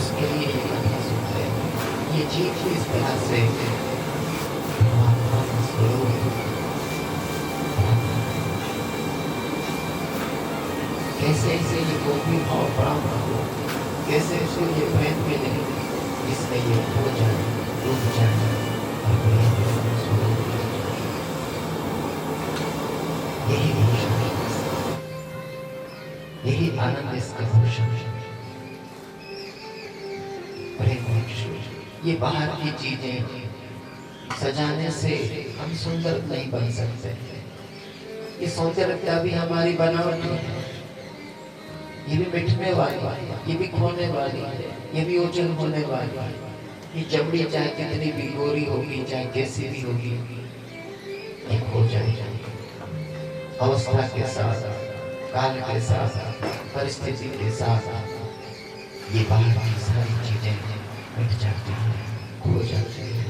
उसके लिए ये कथा सुनते हैं। ये जीव इस तरह से परमात्मा का स्वरूप कैसे इसे ये गोपी भाव प्राप्त हो, कैसे इसको ये प्रेम मिले, इसमें ये हो जाए, डूब जाए और प्रेम का स्वरूप यही भूषण है, यही आनंद इसका भूषण है। ये बाहर की चीजें सजाने से हम सुंदर नहीं बन सकते। ये सौंदर्यता भी हमारी बनावट है, ये भी मिटने वाली, ये भी खोने वाली, ये भी ओझल होने वाली। ये चमड़ी चाहे कितनी भी गोरी होगी, चाहे कैसी भी होगी, ये खो जाएगी। अवस्था के साथ, काल के साथ, परिस्थिति के साथ ये बाहर की सारी चीजें मिट जाती है, खो जाती है।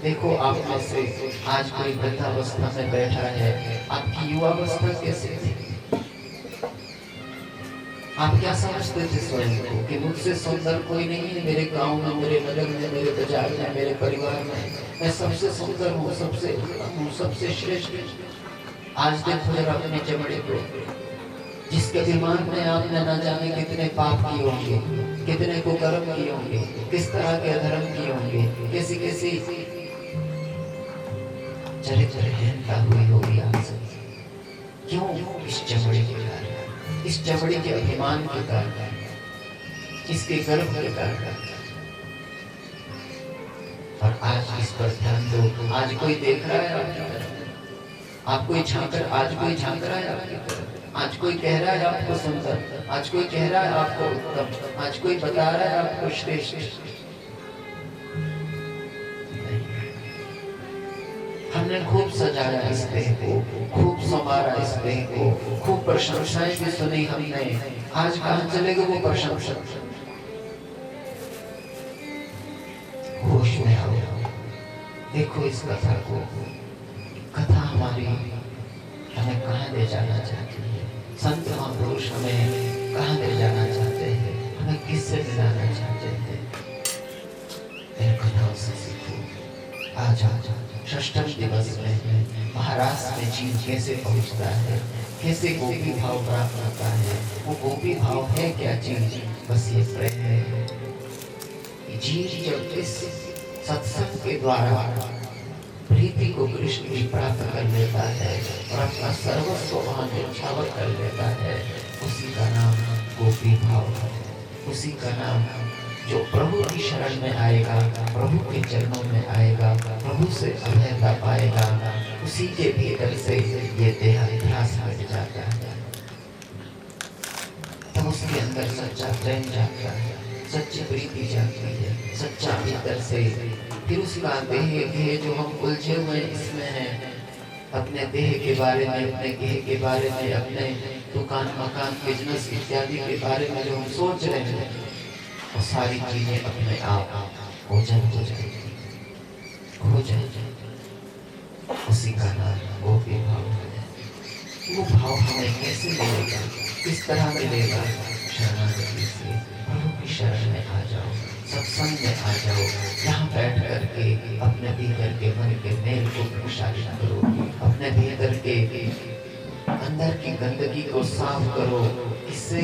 देखो आप में से आज कोई वृद्धावस्था में बैठा है, आपकी युवावस्था कैसे थी? आप क्या समझते थे स्वयं को कि मुझसे सुंदर कोई नहीं है मेरे गांव में, मेरे नगर में, मेरे बाजार में, मेरे परिवार में, मैं सबसे सुंदर हूँ, सबसे उत्तम हूँ, सबसे श्रेष्ठ। आज देखो जरा अपने चमड़े को, जिसके अभिमान में आपने न जाने कितने पाप किए होंगे, कितने कुकर्म किए होंगे, किस तरह के अधर्म किए होंगे, कैसी कैसी चरित्रहीनता हुई होगी आपसे। क्यों? इस चमड़े के कारण, इस चमड़े के अभिमान के कारण, इसके गर्व के कारण। और आज इस पर ध्यान दो। आज कोई देख रहा है आपकी तरफ, आप कोई झांक, आज कोई झांक रहा है आपकी तरफ, आज कोई कह रहा है आपको सुंदर, आज कोई कह रहा है आपको उत्तम, आज कोई बता रहा है आपको श्रेष्ठ। हमने खूब सजाया इस देह को, खूब संवारा इस देह को, खूब प्रशंसाएं भी सुनी हमने। आज कहाँ चले गए वो प्रशंसा? होश में आओ, देखो इस कथा को। कथा हमारी हमें कहाँ ले जाना चाहती है? संत महापुरुष हमें कहाँ ले जाना चाहते हैं? हमें किससे मिलाना चाहते हैं? इन कथाओं से सीखो। आज षष्ठम दिवस में महाराष्ट्र में जीव कैसे पहुंचता है, कैसे गोपी भाव प्राप्त होता है। वो गोपी भाव है क्या चीज? बस ये प्रेम है। जीव जब इस सत्संग के द्वारा प्रीति को कृष्ण की प्राप्त कर लेता है और अपना सर्वस्व वहां न्यौछावर कर लेता है, उसी का नाम गोपी भाव है। उसी का नाम जो प्रभु की शरण में आएगा, प्रभु के चरणों में आएगा, प्रभु से अभयता पाएगा, उसी के भीतर से ये देहाध्यास हट जाता है। तब उसके अंदर सच्चा प्रेम जागता है, सच्ची प्रीति जागती है, सच्चा भीतर से। फिर उसका देह जो हम उलझे हुए इसमें हैं, अपने देह के बारे में, अपने गेह के बारे में, अपने दुकान मकान बिजनेस इत्यादि के बारे में जो हम सोच रहे हैं, वो सारी चीजें अपने आप ओझल हो जाएगी, खो जाएगी। उसी का नाम गोपी भाव है। वो भाव हमें कैसे मिलेगा, किस तरह मिलेगा? शरणागति से। प्रभु की शरण में आ जाओ, सत्संग में आ जाओ, यहाँ बैठ करके अपने भीतर के मन के मेल को प्रसारित करो, अपने भीतर के अंदर की गंदगी को साफ करो। इससे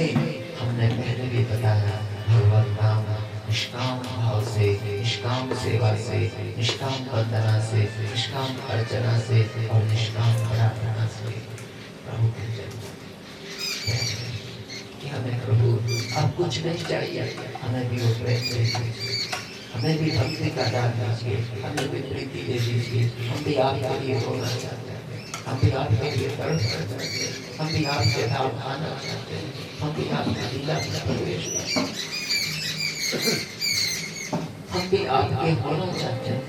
हमने पहले भी बताया, भगवत नाम निष्काम भाव से, निष्काम सेवा से, निष्काम वंदना से, निष्काम अर्चना से और निष्काम प्रार्थना से प्रभु के चरणों कि हमें प्रभु अब कुछ नहीं चाहिए, हमें भी वो प्रेम दे दीजिए, हमें भी भक्ति का दान दीजिए, हमें भी प्रीति दे दीजिए। हम भी आपके लिए होना चाहते हैं, हम भी आपके लिए तड़प चाहते हैं, हम भी आपके धाम आना चाहते हैं, हम भी आपके लीला में प्रवेश करते हैं, हम भी आपके होना चाहते हैं।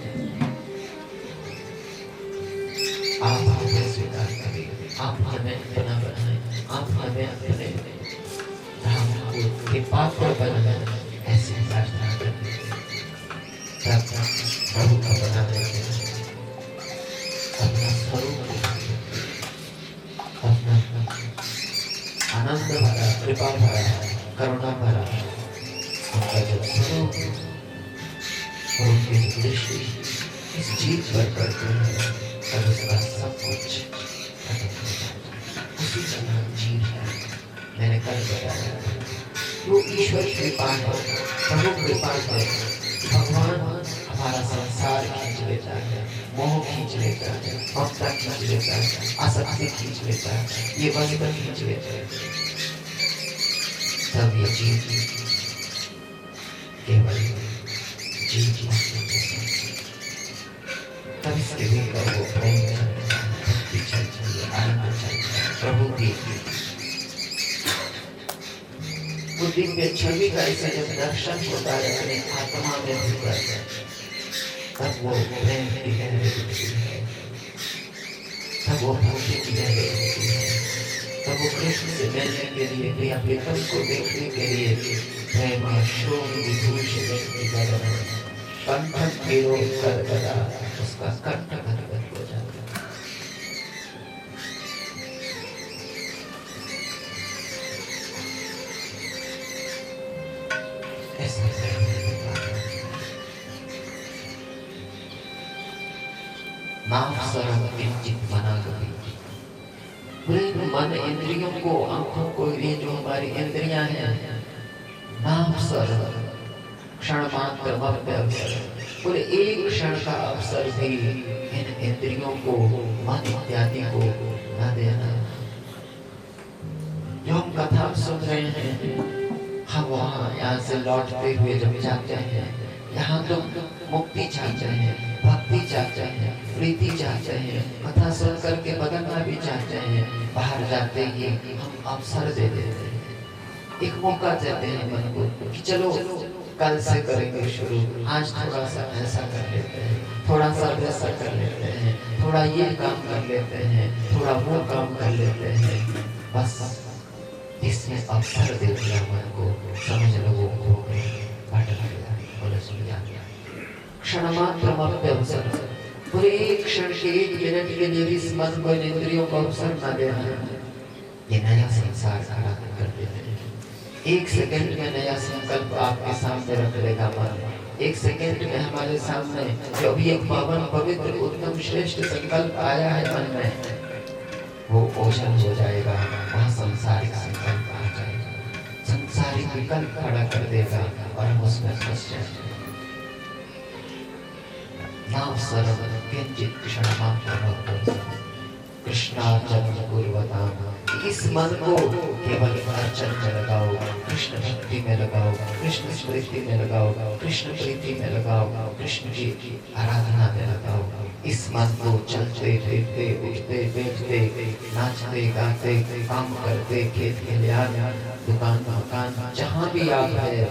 आप हमें स्वीकार करें, आप हमें अपना बनाएं, आप हमें अपने धाम के पात्र बनाएं, ऐसी प्रार्थना करें। तब प्रभु का बना देते हैं, अपना स्वरूप, अपना आनंद भरा, कृपा भरा, करुणा भरा उनका जब स्वरूप और उनकी दृष्टि इस जीव पर पड़ती है तब उसका सब कुछ खत्म हो जाता है। उसी का नाम जीव है। मैंने कल बताया वो ईश्वर कृपा है, प्रभु कृपा है। भगवान हमारा संसार खींच लेता है, मोह खींच लेता है, ममता खींच लेता है, आसक्ति खींच लेता है, ये बंधन खींच लेता है। तब ये जीव केवल जीव तब इसके भीतर वो प्रेम चलता है, भक्ति चलती है, आनंद चलता है, प्रभु की वो दिव्य छवि का इसे जब दर्शन होता है अपने आत्मा में भीतर, तब वो प्रेम की लहरें उठती है, तब वो भक्ति की लहरें उठती है, तब वो कृष्ण से मिलने के लिए प्रिया प्रीतम को देखने के लिए प्रेम शोक विभूषित की तरह कंठ गिरो कर गदा उसका कंठ गदगद हो जाता है। ऐसा नाम सरम किंचित मना कभी पूरे मन इंद्रियों को, आंखों को, ये जो हमारी इंद्रियां हैं, नाम सरम क्षण मात्र अवसर, पूरे एक क्षण का अवसर भी इन इंद्रियों को, मन इत्यादि को न देना। जो हम कथा सुन रहे हैं, हम वहाँ यहाँ से लौटते हुए जब जाते हैं, यहाँ तो मुक्ति चाहते हैं, भक्ति चाहते हैं, प्रीति चाहते हैं, कथा सुन करके बदलना भी चाहते हैं। बाहर जाते ही हम अवसर दे देते हैं, एक मौका देते हैं मन को कि चलो कल से करेंगे शुरू, आज थोड़ा सा ऐसा कर लेते हैं, थोड़ा सा वैसा कर लेते हैं, थोड़ा ये काम कर लेते हैं, थोड़ा वो काम कर लेते हैं। बस इसने अवसर दे दिया मन को, समझ लो वो हो गए, क्षण मात्र अवसर, पूरे एक क्षण के, एक मिनट के लिए इस मन को, इंद्रियों को अवसर न देना, ये नया संसार खड़ा कर देते हैं। एक सेकंड में नया संकल्प आपके सामने रख लेगा मन। एक सेकंड में हमारे सामने जो अभी एक पावन पवित्र उत्तम श्रेष्ठ संकल्प आया है मन में, वो ओझल हो जाएगा, वहाँ संसारिक संकल्प आ जाएगा, संसारिक विकल्प खड़ा कर देगा और हम उसमें फंस जाएंगे। नाम सर्व किंचित क्षणमात्र कृष्णार्चन पूर्वताम, इस मन को केवल अर्चन में लगाओ, कृष्ण भक्ति में लगाओ, कृष्ण स्मृति में लगाओ, कृष्ण प्रीति में लगाओ, कृष्ण की आराधना में लगाओ। इस मन को चलते फिरते, उठते बैठते, नाचते गाते, काम करते, खेत खलिहान, दुकान मकान, जहाँ भी आप है,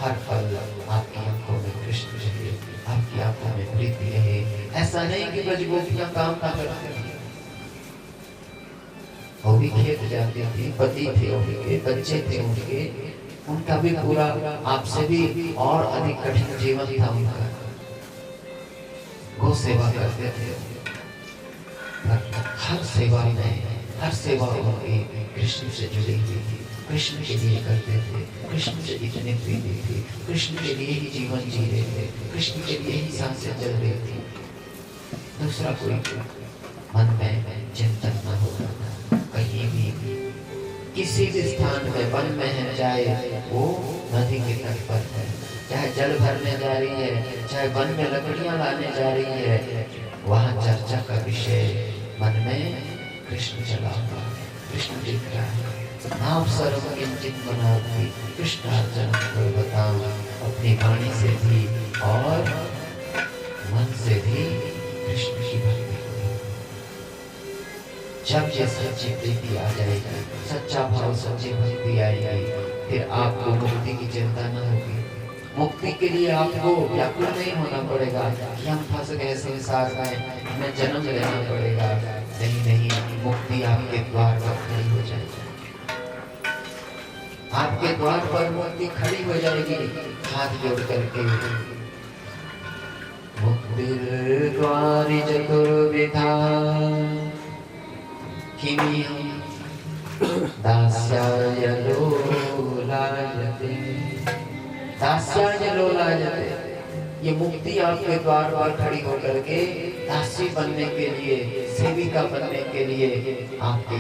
हर पल आपकी आंखों में कृष्ण रहे, आपकी आंखों में प्रीति रहे। ऐसा नहीं कि बस गोपियां काम ना करते, वो भी खेत जाती थी, पति थे उनके, बच्चे थे उनके, उनका भी पूरा आपसे भी और अधिक कठिन जीवन था उनका, गो सेवा करते थे। हर सेवा उनकी कृष्ण से जुड़ी हुई थी, कृष्ण के लिए करते थे, कृष्ण से इतने प्रीति थी, कृष्ण के लिए ही जीवन जी रहे थे, कृष्ण के लिए ही सांसें चल रही थी। दूसरा कोई मन में चिंतन न होता था। कहीं भी किसी भी स्थान में वन में है, चाहे वो नदी के तट पर है, चाहे जल भरने जा रही है, चाहे वन में लकड़ियां लाने जा रही है, वहाँ चर्चा का विषय मन में कृष्ण चला हुआ है, कृष्ण दिख रहा है। नाम सर्व किंचित मनाति कृष्णार्चन पूर्वताम, अपनी वाणी से भी और मन से भी कृष्ण की भक्ति। जब ये सच्ची प्रीति आ जाएगी, सच्चा भाव, सच्ची भक्ति आएगी, फिर आपको मुक्ति की चिंता न होगी। मुक्ति के लिए आपको व्याकुल नहीं होना पड़ेगा कि हम फंस गए संसार में, हमें जन्म लेना पड़ेगा। नहीं, मुक्ति आपके द्वार पर खड़ी हो जाएगी, आपके द्वार पर मुक्ति खड़ी हो जाएगी। हाथ जोड़ करके मुक्तिर द्वारि चतुर्विधा किमिहं दास्याय लोलायते, दास्याय लोलायते, ये मुक्ति आपके द्वार पर खड़ी होकर के दासी बनने के लिए, सेविका बनने के लिए आपके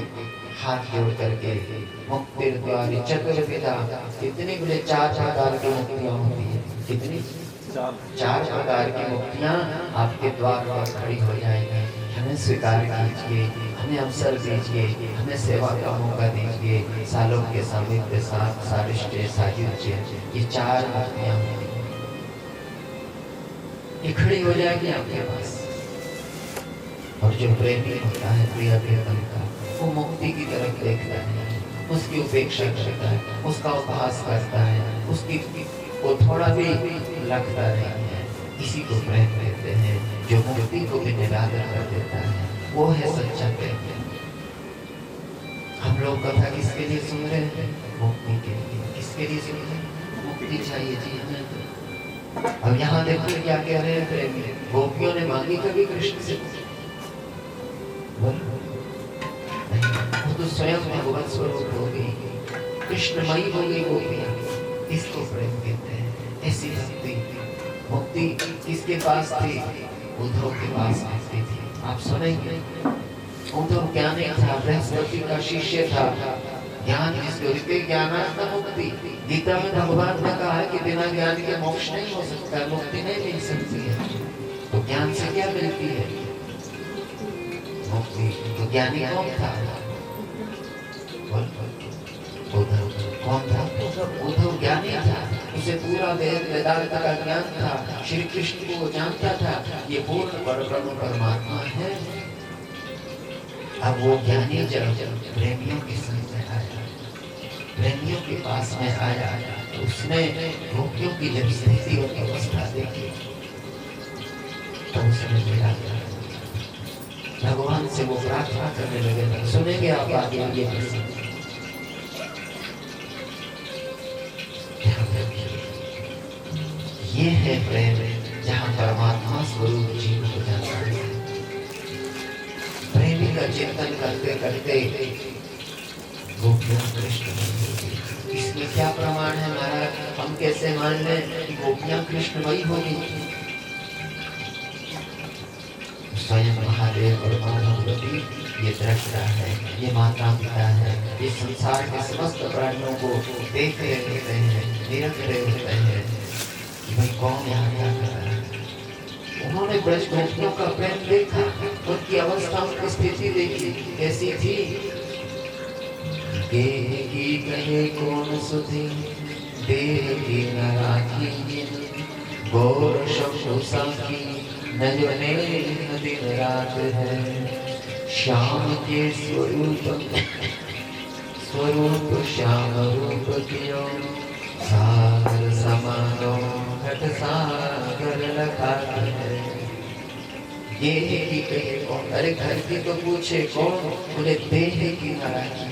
हाथ जोड़ करके मुक्ति द्वारी चतुर्विधा, कितनी बोले 4 प्रकार की मुक्तियां होती है, कितनी 4 प्रकार की मुक्तियां आपके द्वार पर खड़ी हो जाएंगी। हमें स्वीकार कीजिए, हमें अवसर दीजिए, हमें सेवा का मौका दीजिए। सालों के सामिप्य साथ सारिष्टे सायुज्य, ये 4 मुक्तियां ये खड़ी हो जाएगी आपके पास। और जो प्रेमी होता है प्रिय प्रियतम का, वो मुक्ति की तरफ देखता है, उसकी उपेक्षा करता है, उसका उपहास करता है, उसकी वो थोड़ा भी लगता नहीं है। इसी को प्रेम कहते हैं, जो मुक्ति को भी निरादर कर देता है, वो है सच्चा प्रेम। हम लोग कथा किसके लिए सुन रहे हैं? मुक्ति के लिए। किसके लिए सुन रहे हैं? मुक्ति चाहिए जी हमें। अब यहाँ देखो क्या कह रहे हैं प्रेमी, गोपियों ने मांगी कभी कृष्ण से? वो तो स्वयं भगवत स्वरूप हो गई, कृष्णमयी हो गई गोपियां। इसको प्रेम कहते हैं। ऐसी भक्ति मुक्ति किसके पास थी? उद्धव के पास मुक्ति थी। आप सुनेंगे, उद्धव ज्ञानी था, बृहस्पति का शिष्य था। ज्ञान जिसको ज्ञानात्म मुक्ति, गीता में भगवान ने कहा है कि बिना ज्ञान के मोक्ष नहीं हो सकता, मुक्ति नहीं मिल सकती है। तो ज्ञान से क्या मिलती है? मुक्ति। तो ज्ञानी कौन था? उद्धव। कौन था? उद्धव ज्ञानी था, उसे पूरा वेद वेदांत का ज्ञान था, श्री कृष्ण को जानता था, ये पूर्ण परब्रह्म परमात्मा है। अब वो ज्ञानी जब प्रेमियों के संग में आया, प्रेमियों के पास में आया, तो उसने गोपियों की जब स्थिति और अवस्था देखी, तो उसने मिला भगवान से वो प्रार्थना करने लगे। सुनेंगे आप आगे ये प्रसंग। ये है प्रेम, जहाँ परमात्मा स्वरूप जीव हो जाता है। प्रेमी का चिंतन करते करते गोपियां कृष्ण बन गई। इसमें क्या प्रमाण है महाराज? हम कैसे मान लें कि गोपियां कृष्णमयी होगी? स्वयं महादेव और माँ भगवती ये दृष्टा है, ये माता पिता है, ये संसार के समस्त प्राणियों को देख रहे होते हैं, निरख रहे होते हैं कि भाई कौन यहाँ क्या कर रहा है। उन्होंने ब्रज गोपियों का प्रेम देखा, उनकी अवस्था, उनकी स्थिति देखी कैसी थी। देह की कहे कौन सुधी, देह की न राखी, गौर शब्द साखी, नजने दिन रात है। श्याम के स्वरूप श्याम रूप कियो, सागर समानो घट सागर लखात है। ये की कहे कौन? अरे घर की तो पूछे कौन? बोले देह की न राखी।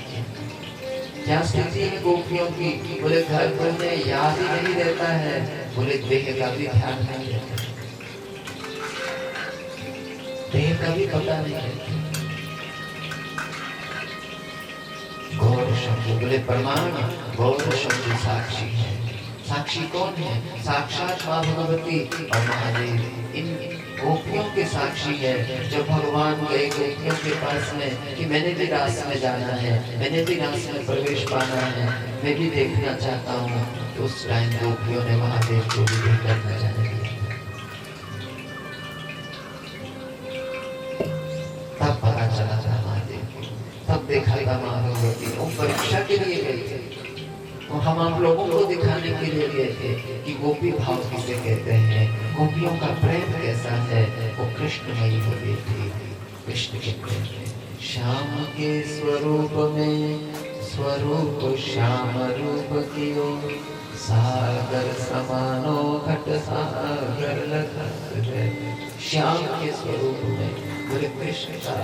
क्या स्थिति है गोपियों की? बोले घर को उन्हें याद ही नहीं रहता है, बोले देह का भी ध्यान नहीं रहता, देह का भी पता नहीं है। गौर शब्द, बोले प्रमाण, गौर शब्द साक्षी है। साक्षी कौन है? साक्षात माँ भगवती और महादेव इन गोपियों के साक्षी है। जब भगवान गए गोपियों के पास में कि मैंने भी रास में जाना है, मैंने भी रास में प्रवेश पाना है, मैं भी देखना चाहता हूँ, तो उस टाइम गोपियों ने महादेव को भी देखकर न जाने दिया। तब पता चला था महादेव को, तब देखा था माँ भगवती। वो परीक्षा के लिए गए थे, तो हम आप लोगों को दिखाने के लिए गए थे कि गोपी भाव किसे कहते हैं, गोपियों का प्रेम कैसा है। वो कृष्णमयी हो गई थी, कृष्ण के प्रेम में। श्याम के स्वरूप में स्वरूप श्याम रूप कियो, सागर समानो घट सागर लखात है। श्याम के स्वरूप में बोले कृष्ण का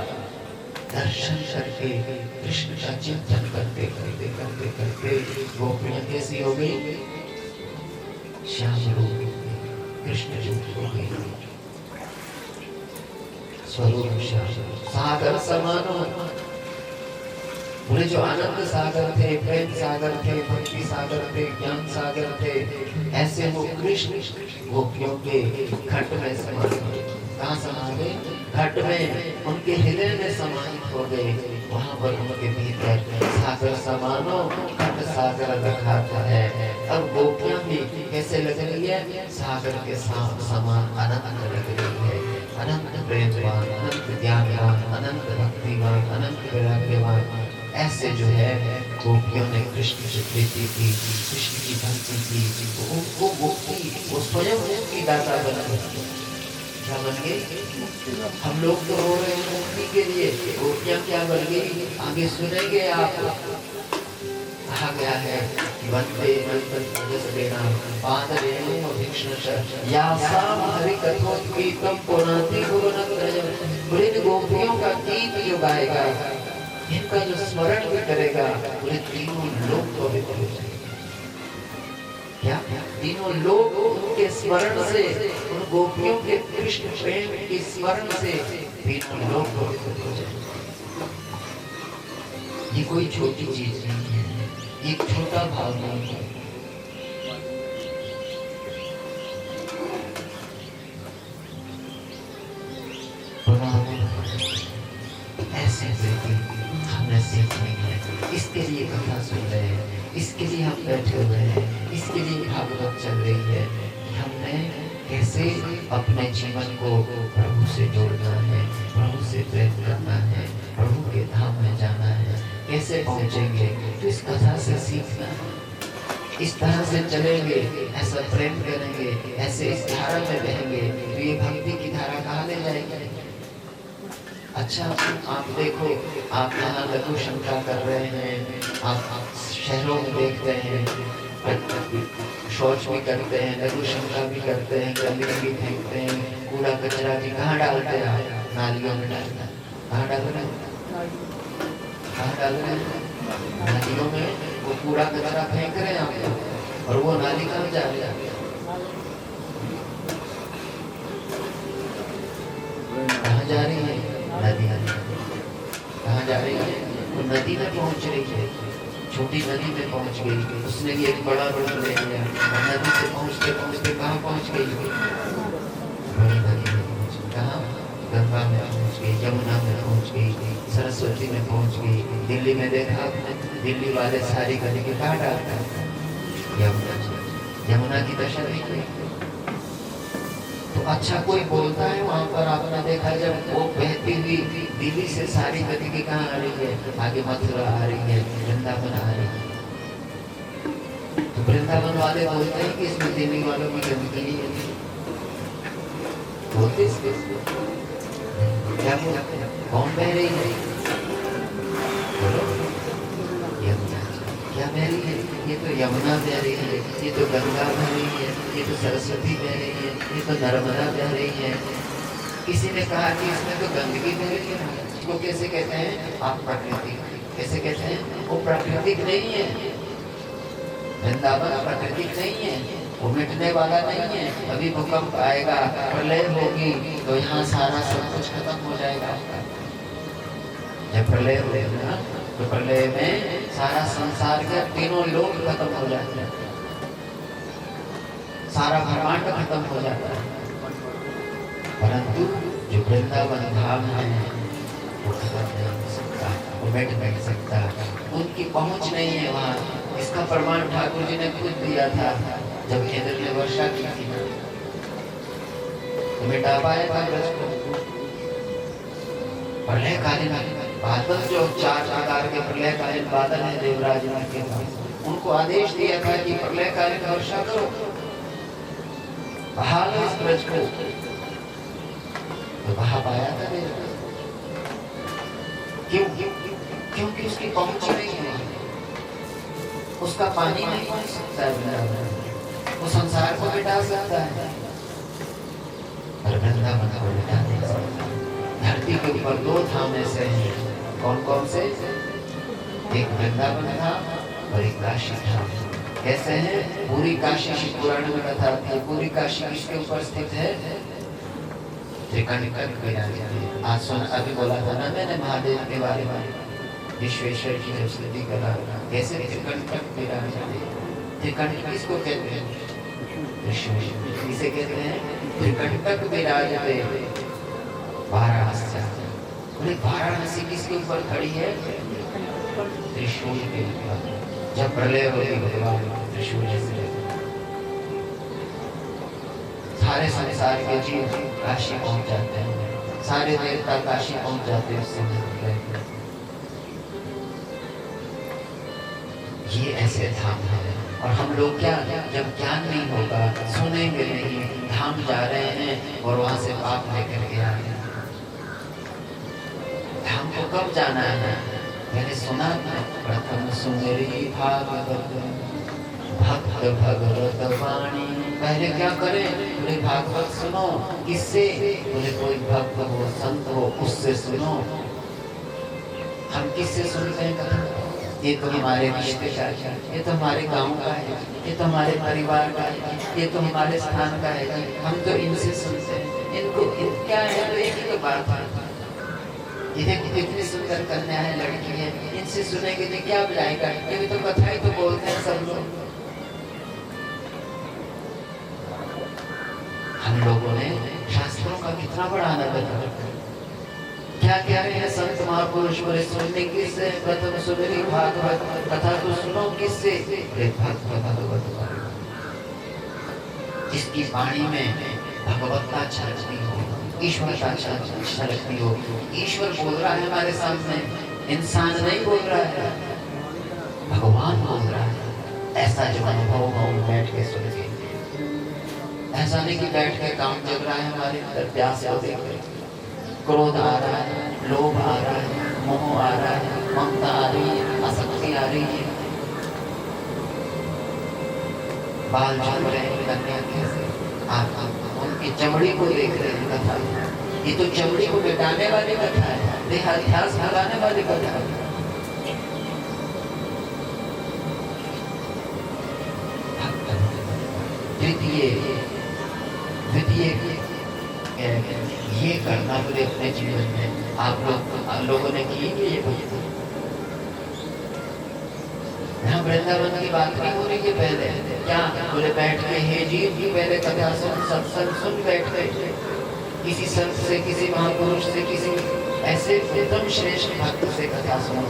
दर्शन करके, कृष्ण का चिंतन करते करते करते करते गोपियां कैसी हो गई? श्याम रूप, कृष्ण रूप हो गई। स्वरूप श्याम, सागर समानो। बोले जो आनंद सागर थे, प्रेम सागर थे, भक्ति सागर थे, ज्ञान सागर थे, ऐसे वो कृष्ण गोपियों के घट में समा गए। कहाँ समा गए? घट में, उनके हृदय में समाहित हो गए। वहाँ पर उनके भीतर सागर समानो घट सागर दिखाता है। अब गोपियां भी कैसे लग रही है? सागर के समान अनंत लग रही है। अनंत प्रेमवान, अनंत ज्ञानवान, अनंत भक्तिवान, अनंत वैराग्यवान, ऐसे जो है गोपियों ने कृष्ण की प्रीति की, कृष्ण की भक्ति की। वो मुक्ति, वो स्वयं मुक्ति दाता बन गई। क्या बन गई? हम लोग तो हो रहे हैं मुक्ति के लिए, गोपियां क्या बन गई? आगे सुनेंगे आप। कहा गया है वंदे वंदना पादरेणु भिक्षुष यासाम हरि कथोत्कीर्तम पुनाति भुवनत्रयम्। बोले गोपियों का गीत जो गाएगा, इनका जो स्मरण भी करेगा, बोले तीनों लोग पवित्र हो जाएंगे। क्या? तीनों लोग उनके स्मरण से, उन गोपियों के कृष्ण प्रेम के स्मरण से तीनों लोग पवित्र हो जाएंगे। ये कोई छोटी चीज नहीं है, एक छोटा भाव नहीं है। ऐसे हमने सीखनी है, इसके लिए कथा सुन रहे हैं, इसके लिए हम बैठे हुए हैं, इसके लिए भागवत चल रही है कि हमने कैसे अपने जीवन को प्रभु से जोड़ना है, प्रभु से प्रेम करना है, प्रभु के धाम में जाना है, कैसे पहुंचेंगे। तो इस कथा से सीखना है, इस तरह से चलेंगे, ऐसा प्रेम करेंगे, ऐसे इस धारा में बहेंगे, तो ये भक्ति की धारा कहाँ ले जाएगी? अच्छा, आप देखो, आप यहाँ लघु शंका कर रहे हैं, आप शहरों में देखते हैं, शौच भी करते हैं, लघु शंका भी करते हैं, गंदगी भी फेंकते हैं, कूड़ा कचरा भी कहाँ डालते हैं? नालियों में डालते हैं। कहाँ डाल रहे हैं? कहाँ डाल रहे हैं? नालियों में वो कूड़ा कचरा फेंक रहे हैं आप, और वो नाली कहाँ जा रही है? कहाँ जा रही है? नदी। कहाँ जा रही है? वो नदी में पहुँच रही है, छोटी नदी में पहुँच गई। उसने भी एक बड़ा रोड ले लिया, नदी से पहुँचते पहुँचते कहाँ पहुँच गई? बड़ी नदी में पहुँच गई। कहाँ? गंगा में पहुँच गई, यमुना में पहुँच गई, सरस्वती में पहुँच गई। दिल्ली में देखा आपने, दिल्ली वाले सारी गंदगी कहाँ डालते हैं? यमुना की दशा देखी। तो अच्छा, कोई बोलता है वहाँ पर, आपने देखा जब वो बहती हुई दिल्ली से सारी गंदगी कहाँ आ रही है? आगे मथुरा आ रही है, वृंदावन आ रही है। तो वृंदावन वाले बोलते हैं कि इसमें दिल्ली वालों की गंदगी नहीं है। बोलते क्या बोलते हैं? कौन बह रही है? बोलो, यमुना। क्या बह रही है? ये तो यमुना बह रही है, ये तो गंगा बह रही है, ये तो सरस्वती बह रही है, ये तो नर्मदा बह रही है। किसी ने कहा कि इसमें तो गंदगी बह रही है। इसको कैसे कहते हैं? आप प्राकृतिक। कैसे कहते हैं? वो प्राकृतिक नहीं है, वृंदावन प्राकृतिक नहीं है, वो मिटने वाला नहीं है। अभी भूकंप आएगा, प्रलय होगी, तो यहाँ सारा सब कुछ खत्म हो जाएगा। जब प्रलय होगा तो प्रलय में सारा संसार के तीनों लोग खत्म हो जाते हैं, सारा ब्रह्मांड खत्म हो जाता है। परंतु जो वृंदावन धाम है वो खत्म नहीं हो सकता, वो मिट सकता, उनकी पहुंच नहीं है वहाँ। इसका प्रमाण ठाकुर जी ने खुद दिया था, जब इंद्र ने वर्षा की थी तो मिटा पाया था ब्रज को। प्रलयकालीन बादल, जो 4 प्रकार के प्रलयकालीन बादल हैं देवराज के पास, उनको आदेश दिया था कि प्रलयकालीन वर्षा करो, बहा लो इस ब्रज को। तो बहा पाया था देवराज। क्यों? क्योंकि उसकी पहुंच नहीं है, उसका पानी नहीं पहुंच सकता है, वो संसार को मिटा सकता है पर वृंदावन को मिटा नहीं सकता। धरती के ऊपर 2 धाम ऐसे हैं, कौन कौन से? एक वृंदावन धाम और एक काशी धाम। कैसे हैं? पूरी काशी शिव पुराण में कथा आती है। पूरी काशी किसके ऊपर स्थित है? त्रिकंटक के। आज सुना, अभी बोला था ना मैंने महादेव के बारे में। विश्वेश्वर की जब स्तुति करा, कैसे त्रिकंटक विराजते। त्रिकंटक किसको कहते हैं? त्रिशूल। इसे कहते हैं त्रिकंटक विराजते वाराणसी। बोले वाराणसी किसके ऊपर खड़ी है? त्रिशूल के ऊपर। जब प्रलय होगी भगवान त्रिशूल से सारे संसार के जीव काशी पहुंच जाते हैं, सारे देवता काशी पहुंच जाते हैं। उससे ये ऐसे धाम है। और हम लोग क्या, जब ज्ञान नहीं होगा, सुनेंगे नहीं, धाम जा रहे हैं और वहां से पाप लेकर के आ रहे हैं। धाम को कब जाना है? मैंने सुना था, प्रथम सुंदरी भागवत भक्त भगवत वाणी। पहले क्या करें? बोले भागवत सुनो। किससे? बोले कोई भक्त हो, संत हो, उससे सुनो। हम किससे सुनते हैं? ये तो हमारे रिश्तेदार है, ये तो हमारे गांव का है, ये तो हमारे परिवार का है, ये तो हमारे स्थान का है। हम तो इनसे सुनते हैं। इनको क्या है? तो एक ही तो बात है, इन्हें कितनी सुंदर कन्या है, लड़की है, इनसे सुनेंगे तो क्या बुलाएगा? ये भी तो कथा ही तो बोलते हैं सब लोग। हम लोगों ने शास्त्रों का कितना बड़ा आनंद रखा। क्या कह रहे हैं संत महापुरुष? बोले सुनने किससे? प्रथम सुंदरी भागवत कथा तो सुनो। किससे? भक्त भगवत वाणी। जिसकी वाणी में भगवत्ता छलकती हो, ईश्वरता छलकती हो। ईश्वर बोल रहा है हमारे सामने, इंसान नहीं बोल रहा है, भगवान बोल रहा है। ऐसा जो अनुभव हम बैठ के सुन के, ऐसा नहीं कि बैठ के काम जग रहा है हमारे अंदर, प्यास को देख के क्रोध आ रहा है, लोभ आ रहा है, मोह आ रहा है, ममता आ रही है, आसक्ति आ रही है, बाल झड़ रहे हैं, कन्या कैसे उनकी चमड़ी को देख रहे हैं। कथा ये तो चमड़ी को मिटाने वाली कथा है, देहाध्यास भगाने वाली कथा है। द्वितीय ये करना बोले अपने जीवन में आप लोगों ने की है। ये यहाँ वृंदावन की बात नहीं हो रही है। पहले क्या बोले बैठ के हे जीव की पहले कथा सुन, सत्संग सुन बैठ गए किसी संत से, किसी महापुरुष से, किसी ऐसे उत्तम श्रेष्ठ भक्त से कथा सुनो।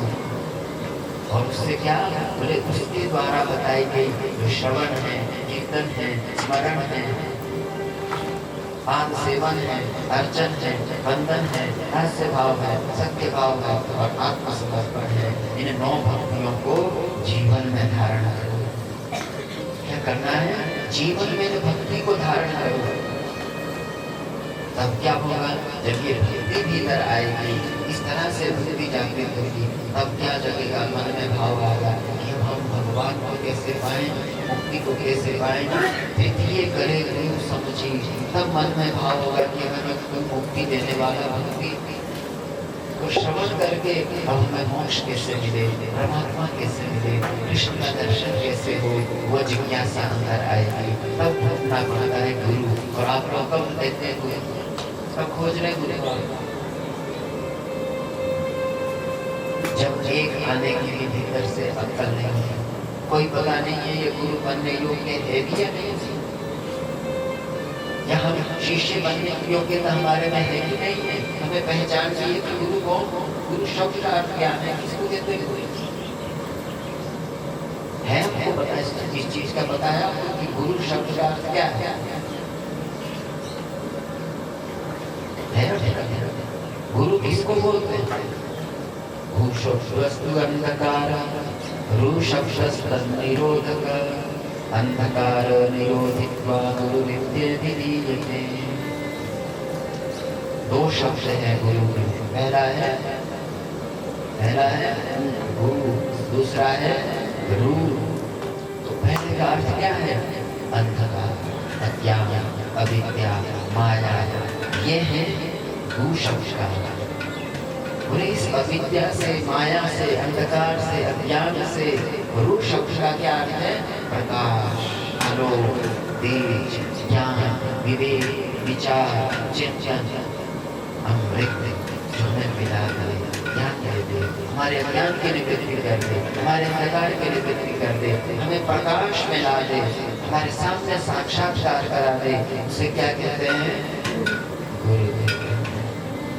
और उससे क्या बोले उसके द्वारा बताई गई जो श्रवण है, कीर्तन है, स्मरण है, पाद सेवन है, अर्चन है, वंदन है, हास्य भाव है, सत्य भाव है और आत्मसमर्पण है। इन 9 भक्तियों को जीवन में धारण करो। क्या करना है? जीवन में इन भक्ति को धारण करो। तब क्या होगा? जब ये भक्ति भीतर आएगी, इस तरह से भक्ति जागृत होगी, तब क्या जगेगा? मन में भाव आएगा कि हम भगवान को कैसे पाएं, मुक्ति को कैसे पाएं। तृतीय करे गुरु समझी, तब मन में भाव होगा कि हमें कोई मुक्ति देने वाला भक्ति को श्रवण करके अब हमें मोक्ष कैसे मिले, परमात्मा कैसे मिले, कृष्ण का दर्शन कैसे हो, वो जिज्ञासा अंदर आएगी। तब ढूंढना पड़ता है गुरु। और आप लोग कब देते हैं गुरु? सब खोज रहे गुरु जब एक आने के लिए भीतर से अक्ल नहीं है, कोई पता नहीं है ये गुरु बनने योग्य है भी या नहीं, या हम शिष्य बनने की योग्यता हमारे में है कि नहीं है। हमें पहचान चाहिए कि गुरु कौन हो, गुरु शब्द का अर्थ क्या है, किसको कहते हैं गुरु है। हमको पता है, इस चीज का बताया कि गुरु शब्द का अर्थ क्या है। गुरु किसको बोलते हैं? भूषवस्तु अंधकार, रूषवस्तन्निरोधक, अंधकार निरोधित्वा गुरु विद्येति दीयते। 2 शब्द है गुरु में। पहला है गुरु, दूसरा है रू। तो पहले का अर्थ क्या है? अंधकार, अज्ञान, अविद्या, माया, ये है भू शब्द का। और इस अविद्या से, माया से, अंधकार से, अज्ञान से रूप शब्द का क्या अर्थ है? प्रकाश, आलोक, तेज, ज्ञान, विवेक, विचार, चिंतन, अमृत जो हमें मिला है। ज्ञान दे दे, हमारे अज्ञान की निवृत्ति कर दे, हमारे अंधकार की निवृत्ति कर दे, हमें प्रकाश में ला दे, हमारे सामने साक्षात्कार करा दे। उसे क्या कहते हैं? गुरु।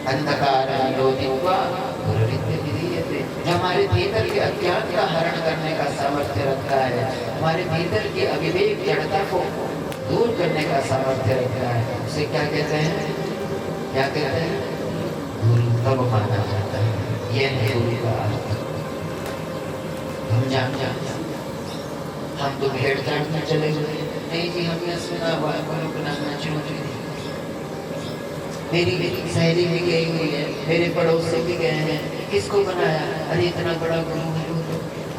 अंधकार निरोधित्वा गुरुरित्यभिधीयते। जो हमारे भीतर के अज्ञान का हरण करने का सामर्थ्य रखता है, हमारे भीतर की अविवेक जड़ता को दूर करने का सामर्थ्य रखता है, उसे क्या कहते हैं? क्या कहते हैं? गुरु तब माना जाता है। यह है गुरु का अर्थ। हम जान हम तो भेड़ चाटने चले गए, नहीं जी हमने सुना हुआ गुरु को नाम चुनौती। मेरी सहेली भी गई हुई है, मेरे पड़ोसी भी गए हैं, किसको बनाया? अरे इतना बड़ा गुरु है,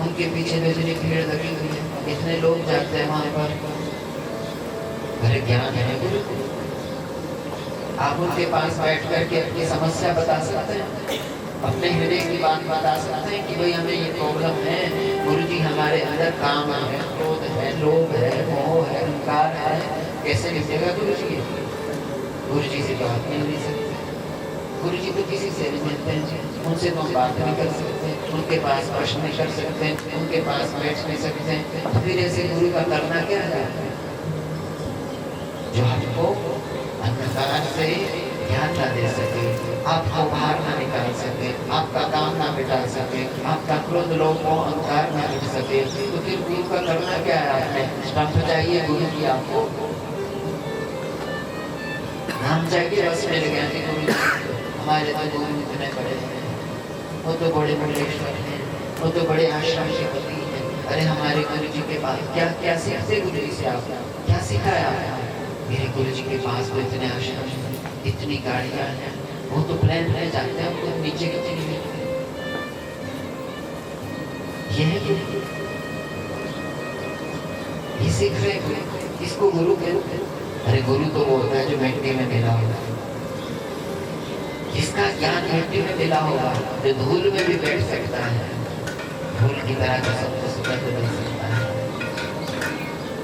उनके पीछे तो इतनी भीड़ लगी हुई है, इतने लोग जाते हैं वहां पर। अरे ज्ञान है गुरु। आप उनके पास बैठ करके अपनी समस्या बता सकते हैं, अपने हृदय की बात बता सकते हैं कि भाई हमें ये प्रॉब्लम है, गुरु जी हमारे अंदर काम है, क्रोध है, लोभ है, मोह है, अहंकार है, कैसे निपटेगा गुरु जी? गुरु जी से बात नहीं मिल सकते, गुरु जी तो किसी से नहीं मिलते हैं, उनसे तो हम बात नहीं कर सकते, उनके पास प्रश्न नहीं कर सकते, उनके पास बैठ नहीं सकते। तो फिर ऐसे गुरु का करना क्या है? जो आपको अंधकार से ज्ञान ना दे सके, आपको बाहर ना निकाल सके, आपका काम ना मिटा सके, आपका क्रोध लोभ मोह अहंकार ना मिट सके, तो फिर गुरु का करना क्या है? आपने स्टंप चाहिए गुरु जी आपको, नाम चाहिए, बस मिल गया कि गुरु हमारे तो गुरु इतने बड़े हैं, वो तो बड़े मुंडेश्वर हैं, वो तो बड़े आश्रम के पति हैं। अरे हमारे गुरु जी के पास क्या क्या सीखते? गुरु जी से आप क्या सिखाया? मेरे गुरु जी के पास तो इतने आश्रम, इतनी गाड़ियां हैं, वो तो प्लेन में जाते हैं, वो नीचे नीचे नहीं मिलते। ये सीख रहे गुरु, इसको गुरु कहते हैं। अरे गुरु तो वो होता है जो मिट्टी में मिला होगा, जिसका ज्ञान मिट्टी में मिला होगा, जो धूल में भी बैठ सकता है, धूल की तरह जो सबको सुगंध मिल सकता है,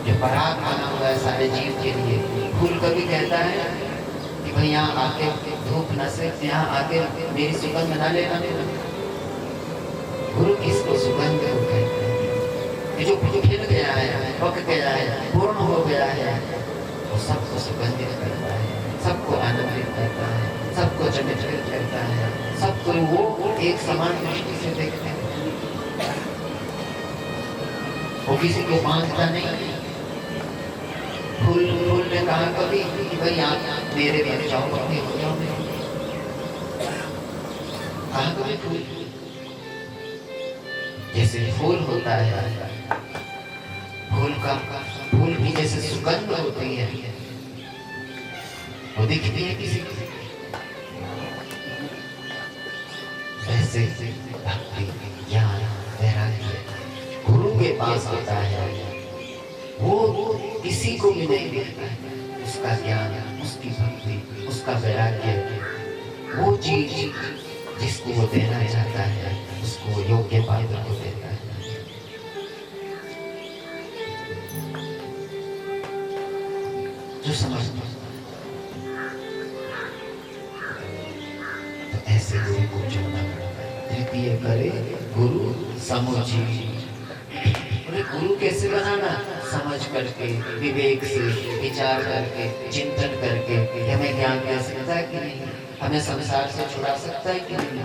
जो पराग बना हुआ है सारे जीव के लिए। फूल कभी कहता है कि भाई यहाँ आके धूप न से, यहाँ आके मेरी सुगंध न लेना। गुरु किसको सुगंध को कहते हैं? जो खिल गया है, पक गया है, पूर्ण हो गया है, वो सबको सुगंधित करता है, सबको आनंदित करता है, सबको चमत्कृत करता है, सबको वो एक समान दृष्टि से देखते हैं। वो किसी को बांधता नहीं। फूल ने कहा कभी कि भाई आप मेरे में जाओ, अपने हो जाओ, कहा कभी फूल जैसे फूल होता है, फूल की जैसे सुगंध होती है, वो दिखती है किसी को, ऐसे भक्ति ज्ञान वैराग्य गुरु के पास होता है, वो किसी को भी नहीं दिखता है। उसका ज्ञान, उसकी भक्ति, उसका वैराग्य, वो चीज जिसको वो देना चाहता है, उसको योग्य पात्र को देता है। जो समझता तो ऐसे गुरु को चुनना पड़ता है। तृतीय करे गुरु समुची। गुरु कैसे बनाना? समझ करके, विवेक से, विचार करके, चिंतन करके, हमें ज्ञान दे सकता है कि नहीं, हमें संसार से छुड़ा सकता है कि नहीं।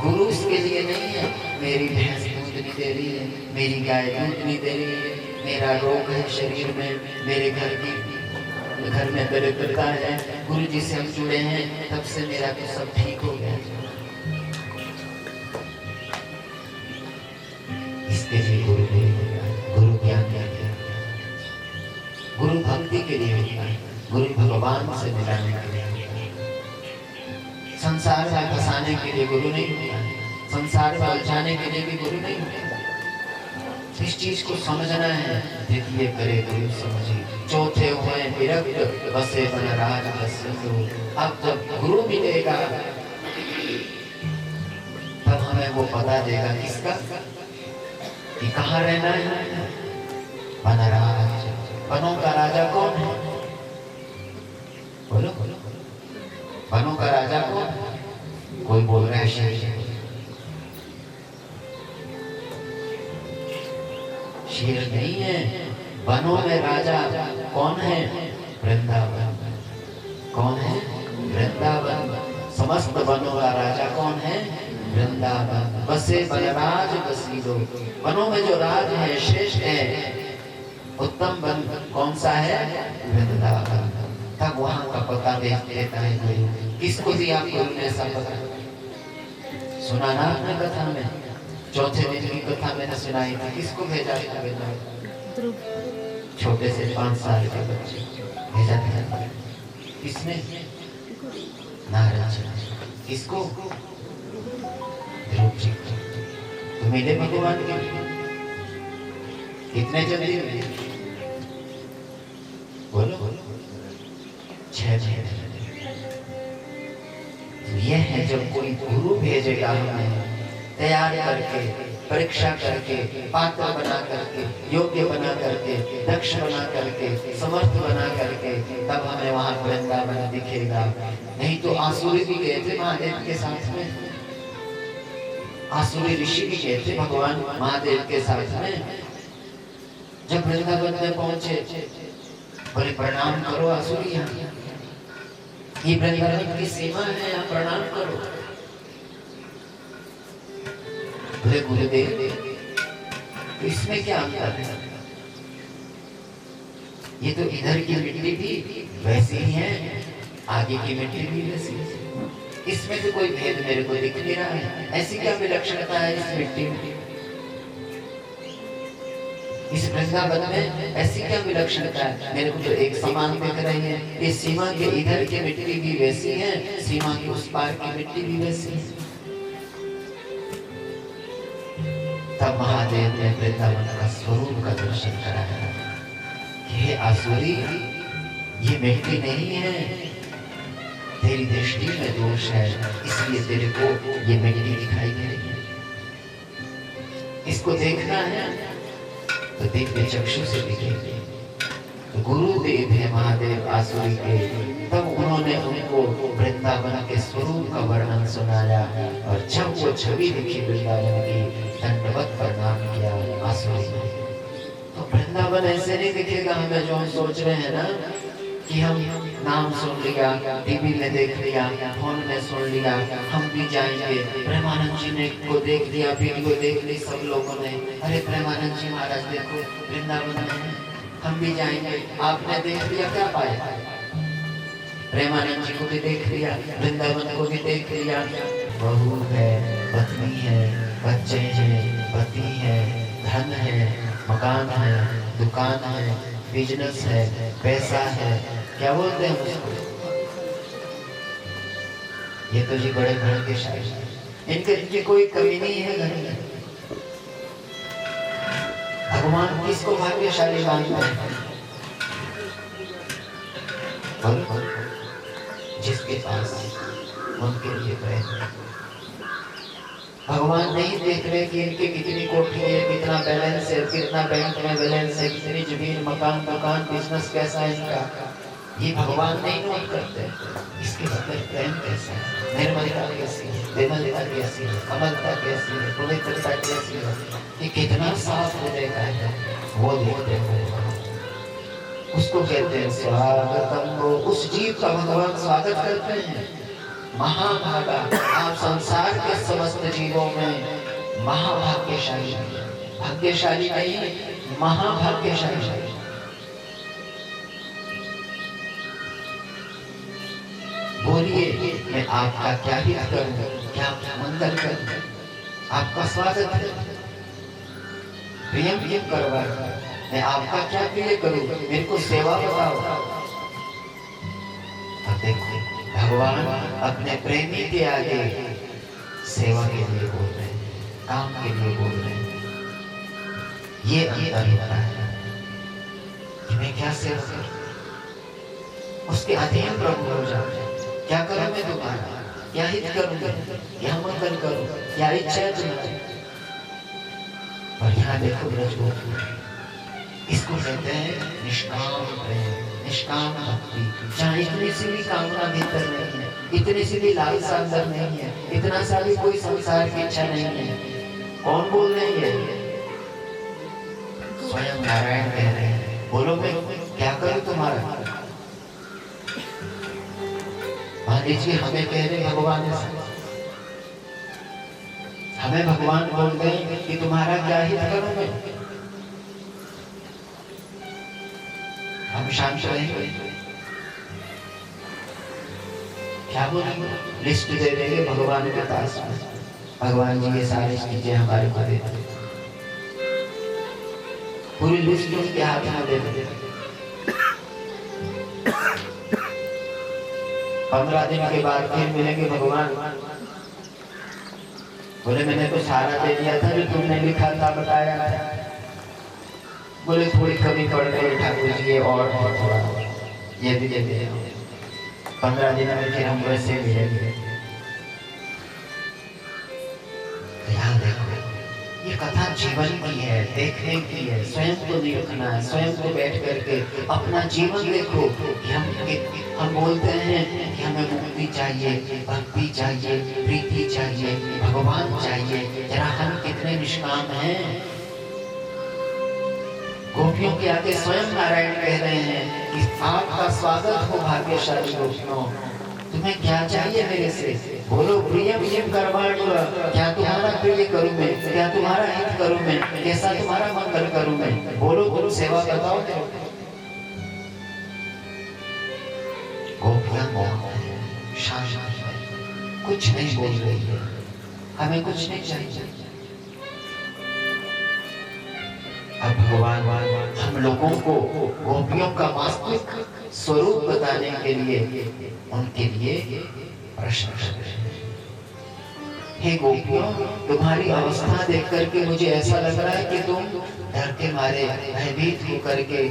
गुरु इसके लिए नहीं है मेरी भैंस दूध नहीं दे रही है, मेरी गाय दूध नहीं दे रही है, मेरा रोग है शरीर में, मेरे घर में दरिद्रता है, गुरु जी से हम जुड़े हैं, तब से मेरा तो सब ठीक हो गया। इसके लिए गुरु नहीं होता है। गुरु ज्ञान क्या है? गुरु भक्ति के लिए होता है, गुरु भगवान से मिलाने के लिए होता है। संसार में फंसाने के लिए गुरु नहीं होता है, संसार में उलझाने के लिए भी गुरु नहीं होता है। इस चीज को समझना है। देखिए करे गुरु समझी, चौथे हुए विरक्त बसे बन राज बसे। अब जब गुरु मिलेगा तब हमें वो पता देगा किसका कि कहाँ रहना है। बनराज, बनों का राजा कौन है? बोलो बोलो, बनों का राजा कौन है? कोई बोल रहा है शेर, शेर नहीं है। वनों में राजा कौन है? वृंदावन। कौन है? वृंदावन। समस्त वनों का राजा कौन है? वृंदावन। बसे बलराज बसीलो। वनों में जो राज है, श्रेष्ठ है, उत्तम वन कौन सा है? वृंदावन। तब वहां का पता देता है गुरु। किसको दिया गुरु ने ऐसा पता? सुना ना आपने कथा में, चौथे दिन की कथा मैंने सुनाई थी। किसको भेजा था? छोटे से 5 साल के बच्चे भेजा था। किसने? नारद जी। किसको? ध्रुव जी को। तो मिले भगवान के कितने जल्दी में? बोलो 6 महीने। यह है जब कोई गुरु भेजेगा हमें तैयार करके, परीक्षा करके, पात्र बना करके, योग्य बना करके, दक्ष बना करके, समर्थ बना करके, तब हमें वहां वृंदावन दिखेगा। नहीं तो आसुरी भी गए थे महादेव के साथ में, आसुरी ऋषि भी गए थे भगवान महादेव के साथ में। जब वृंदावन में पहुंचे, बोले प्रणाम करो आसुरी, ये वृंदावन की सीमा है, यहाँ प्रणाम करो। बोले गुरुदेव इसमें क्या अंतर है? ये तो इधर की मिट्टी भी वैसी ही है, आगे की मिट्टी भी वैसी है। इसमें तो कोई भेद मेरे को दिख नहीं रहा है। ऐसी क्या विलक्षणता है इस मिट्टी में? इस वृंदावन में ऐसी क्या विलक्षणता है? मेरे को जो एक समान दिख रही है। इस सीमा के इधर की मिट्टी भी वैसी है, सीमा के उस पार की मिट्टी भी वैसी है। तब महादेव ने वृंदावन का स्वरूप का दर्शन कराया। ये आसुरी, ये मिट्टी नहीं है, तेरी दृष्टि में दोष है, इसलिए तेरे को ये मिट्टी दिखाई दे रही है। इसको देखना है तो दिव्य चक्षु से दिखेगी। तो गुरुदेव है महादेव आसुरी के, तब उन्होंने उनको वृंदावन के स्वरूप का वर्णन सुनाया। और जब वो छवि दिखी वृंदावन की, दंडवत प्रणाम किया आसुरी ने। तो वृंदावन ऐसे नहीं दिखेगा हमें जो हम सोच रहे हैं ना, कि हम नाम सुन लिया, टीवी में देख लिया, फोन में सुन लिया, हम भी जाएंगे। प्रेमानंद जी ने को देख लिया, वीडियो देख ली सब लोगों ने, अरे प्रेमानंद जी महाराज देखो वृंदावन में, हम भी जाएंगे। आपने देख लिया, क्या पाया? प्रेमानंद जी को भी देख लिया, वृंदावन को भी देख लिया। बहू है, पत्नी है, बच्चे हैं, पति है, धन है, मकान है, दुकान है, बिजनेस है, पैसा है, क्या बोलते हैं उसको? ये तो जी बड़े भाग्यशाली हैं। इनके कोई कमी नहीं है घर में। भगवान किसको भाग्यशाली मानता है? जिसके पास उनके लिए प्रयत्न। भगवान नहीं देख रहे कि इनके कितनी कोठी है, कितना बैलेंस है, कितना बैंक में बैलेंस है, कितनी जमीन, मकान, दुकान, बिजनेस कैसा है इनका। ये भगवान नहीं नोट करते। इसके अंदर प्रेम कैसा है, निर्मलता कैसी है, विमलता कैसी है, कमलता कैसी है, पवित्रता कैसी है, ये कितना साफ हृदय का है, वो देखते हैं। उसको कहते हैं स्वागतम। वो उस जीव का भगवान स्वागत करते हैं। महाभागा, आप संसार के समस्त जीवों में महाभाग्यशाली, भाग्यशाली नहीं, महाभाग्यशाली। बोलिए मैं आपका क्या हित करूं, क्या मंगल करूं, आपका स्वागत है। प्रियम क्यों करवाए, मैं आपका क्या प्रिय करूं, मेरे को सेवा बताओ। अब देखो भगवान अपने प्रेमी के आगे सेवा के लिए बोल रहे हैं, काम के लिए बोल रहे हैं। ये अंतर होता है कि मैं क्या सेवा करूं, उसके अधीन प्रभु हो जाओ। क्या करूं मैं तुम्हारा, क्या हित करूं, क्या मंगल करूं, क्या इच्छा है तुम्हारी। और यहाँ देखो ब्रजगोकुल, इसको कहते हैं निष्काम प्रेम, निष्काम भक्ति। जहाँ इतनी सी भी कामना भीतर नहीं है, इतनी सी भी लालसा अंदर नहीं है, इतना सा भी कोई संसार की इच्छा नहीं है। कौन बोल रहे हैं? स्वयं नारायण कह रहे हैं। बोलो मैं क्या करूं तुम्हारा? मान लीजिए हमें कह रहे भगवान, हमें भगवान बोल गए कि तुम्हारा क्या हित करूं मैं, हम शांत रहेंगे? क्या बोलेंगे? लिस्ट दे देंगे भगवान के पास, भगवान जी ये सारी चीजें हमारे को दे दें, पूरी लिस्ट उनके हाथ में दे दें। 15 दिन के बाद फिर मिलेंगे भगवान, बोले मैंने तो सारा दे दिया था जो तुमने लिखा था, बताया था। बोले थोड़ी कमी पड़ गई ठाकुर जी, और थोड़ा ये भी दे दे। 15 दिन में फिर हम वैसे मिलेंगे। ध्यान देखो, ये कथा जीवन की है, देखने की है, स्वयं को देखना है, स्वयं को बैठ करके अपना जीवन देखो। हम बोलते हैं कि हमें मुक्ति चाहिए, भक्ति चाहिए, प्रीति चाहिए, भगवान चाहिए, जरा हम कितने निष्काम हैं। गोपियों के आगे स्वयं नारायण कह रहे हैं कि आपका स्वागत हो भाग्यशाली गोपियों, तुम्हें क्या चाहिए मेरे से? बोलो प्रियम प्रियम करवाणु, क्या तुम्हारा प्रिय करूं मैं, क्या तुम्हारा हित करूं मैं, कैसा तुम्हारा मंगल करूं मैं? बोलो तुम सेवा बताओ। गोपियां शांत है, कुछ नहीं बोल रही है, हमें कुछ नहीं चाहिए। अब भगवान हम लोगों को गोपियों का वास्तविक स्वरूप बताने के लिए उनके लिए प्रश्न कर रहे हैं। हे गोपियों, तुम्हारी अवस्था देख करके मुझे ऐसा लग रहा है कि तुम डर के मारे भयभीत होकर के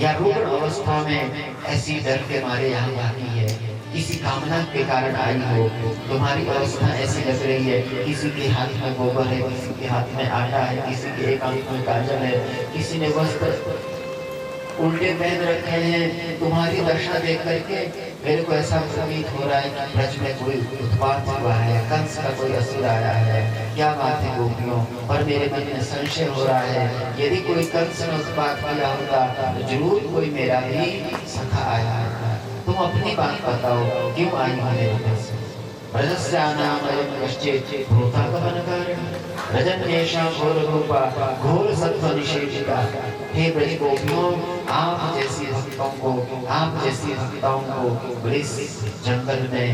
या रुग्ण अवस्था में ऐसी डर के मारे यहाँ आती है, किसी कामना के कारण आई हो। तुम्हारी अवस्था ऐसी लग रही है, किसी के हाथ में गोबर है, किसी के हाथ में आटा है, किसी के एक आंख में काजल है, किसी ने वस्त्र उल्टे पहन रखे हैं। तुम्हारी दशा देख करके मेरे को ऐसा प्रतीत हो रहा है कि ब्रज में कोई उत्पात हुआ है, कंस का कोई असुर आया है। क्या बात है गोपियों? पर मेरे मन में संशय हो रहा है, यदि कोई कंस ने उत्पात किया होता तो जरूर कोई मेरा भी सखा आया होता। तुम अपनी बात बताओ, क्यों आई हो मेरे पास? ब्रजस्यानामयं कश्चित् भूतागमनकारिणः रजन्येषां घोररूपा घोर सत्व निषेविता। हे ब्रज गोपियों, आप जैसी भक्तों को, आप जैसी भक्ताओं को इस जंगल में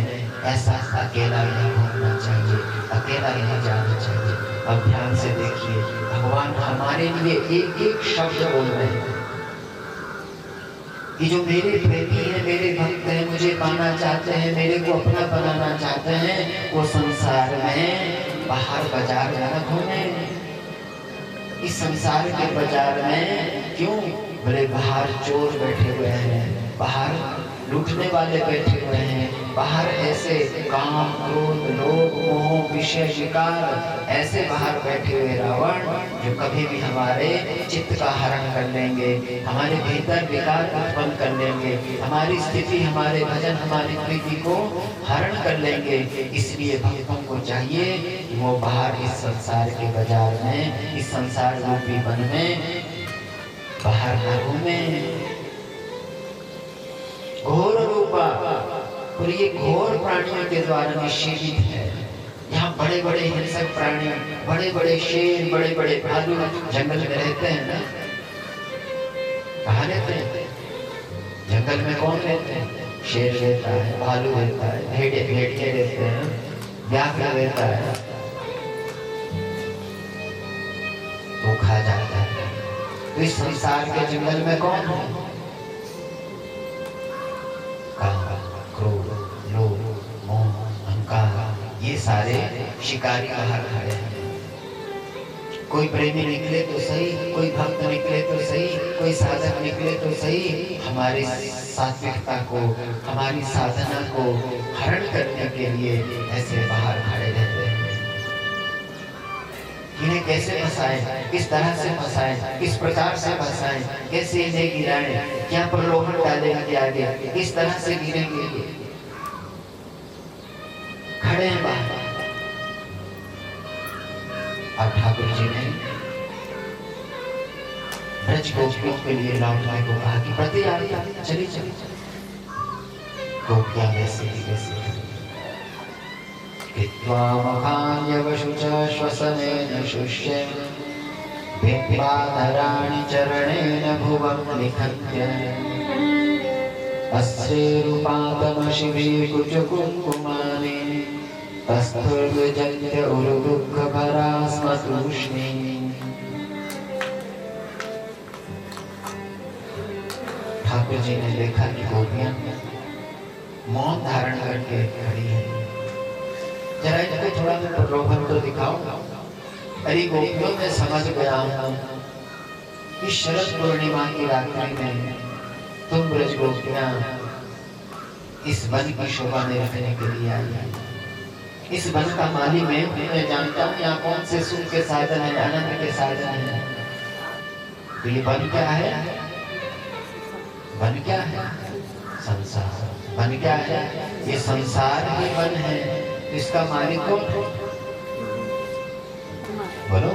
ऐसा अकेला नहीं घूमना चाहिए, अकेला नहीं जाना चाहिए। अब ध्यान से देखिए, भगवान हमारे लिए एक एक शब्द बोल रहे हैं कि जो मेरे प्रेमी है, मेरे भक्त हैं, मुझे पाना चाहते हैं, मेरे को अपना बनाना चाहते हैं, वो संसार में बाहर बाजार न घूमे। इस संसार के बाजार में क्यों? बोले बाहर चोर बैठे हुए हैं, बाहर लूटने वाले बैठे हुए हैं, बाहर ऐसे काम क्रोध लोभ मोह विषय विकार ऐसे बाहर बैठे हुए रावण जो कभी भी हमारे चित्त का हरण कर लेंगे, हमारे भीतर विकार उत्पन्न कर लेंगे, हमारी स्थिति, हमारे भजन, हमारी प्रीति को हरण कर लेंगे। इसलिए भक्तों को चाहिए कि वो बाहर इस संसार के बाजार में, इस संसार रूपी वन में बाहर न घूमे। घोर रूपा, और ये घोर प्राणियों के द्वारा निषेधित है। यहाँ बड़े बड़े हिंसक प्राणी, बड़े बड़े शेर, बड़े बड़े भालू जंगल में रहते हैं ना। कहाँ रहते हैं? जंगल में कौन रहते हैं? शेर रहता है, भालू रहता है, भेड़िए रहते हैं, व्याघ्र रहता है, तो खा जाता है। तो इस संसार के जंगल में कौन है? ये सारे शिकारी बाहर खड़े हैं। कोई प्रेमी निकले तो सही, कोई भक्त निकले तो सही, कोई साधक निकले तो सही, हमारी सात्विकता को, हमारी साधना को हरण करने के लिए ऐसे बाहर खड़े रहते हैं। इन्हें कैसे फंसाएं, किस तरह से फंसाएं, किस प्रकार से फंसाएं, कैसे इन्हें गिराएं, क्या प्रलोभन डालेंगे आगे, किस तरह से गिरेंगे। खड़े हैं बाहर। अब ठाकुर जी ने ब्रज गोपियों के लिए लौटने को कहा कि प्रति आज्ञा चली चली गोपियां वैसे ही वैसे कृत्वा मखान्यवशुच श्वसनेन शुष्येन बिम्बाधराणि चरणेन भुवं लिखन्त्य अस्रेरुपातमशिवे कुचकुङ्कुमानि तस्थुर्विजन्त्य उरुदुःखभरा स्मतूष्णी। ठाकुर जी ने देखा कि गोपियां मौन धारण करके खड़ी है। जरा इनको थोड़ा प्रलोभन तो दिखाओ। अरे गोपियों में समझ गया हूं कि शरद पूर्णिमा की रात्रि में तुम ब्रज गोपियां इस वन की शोभा में रखने के लिए आई है। इस वन का माली मैं जानता हूँ यहाँ कौन से सुख के साधन है, आनंद के साधन है। तो ये वन क्या है? वन क्या है? संसार। वन क्या है? ये संसार ही वन है। इसका मालिक कौन? बोलो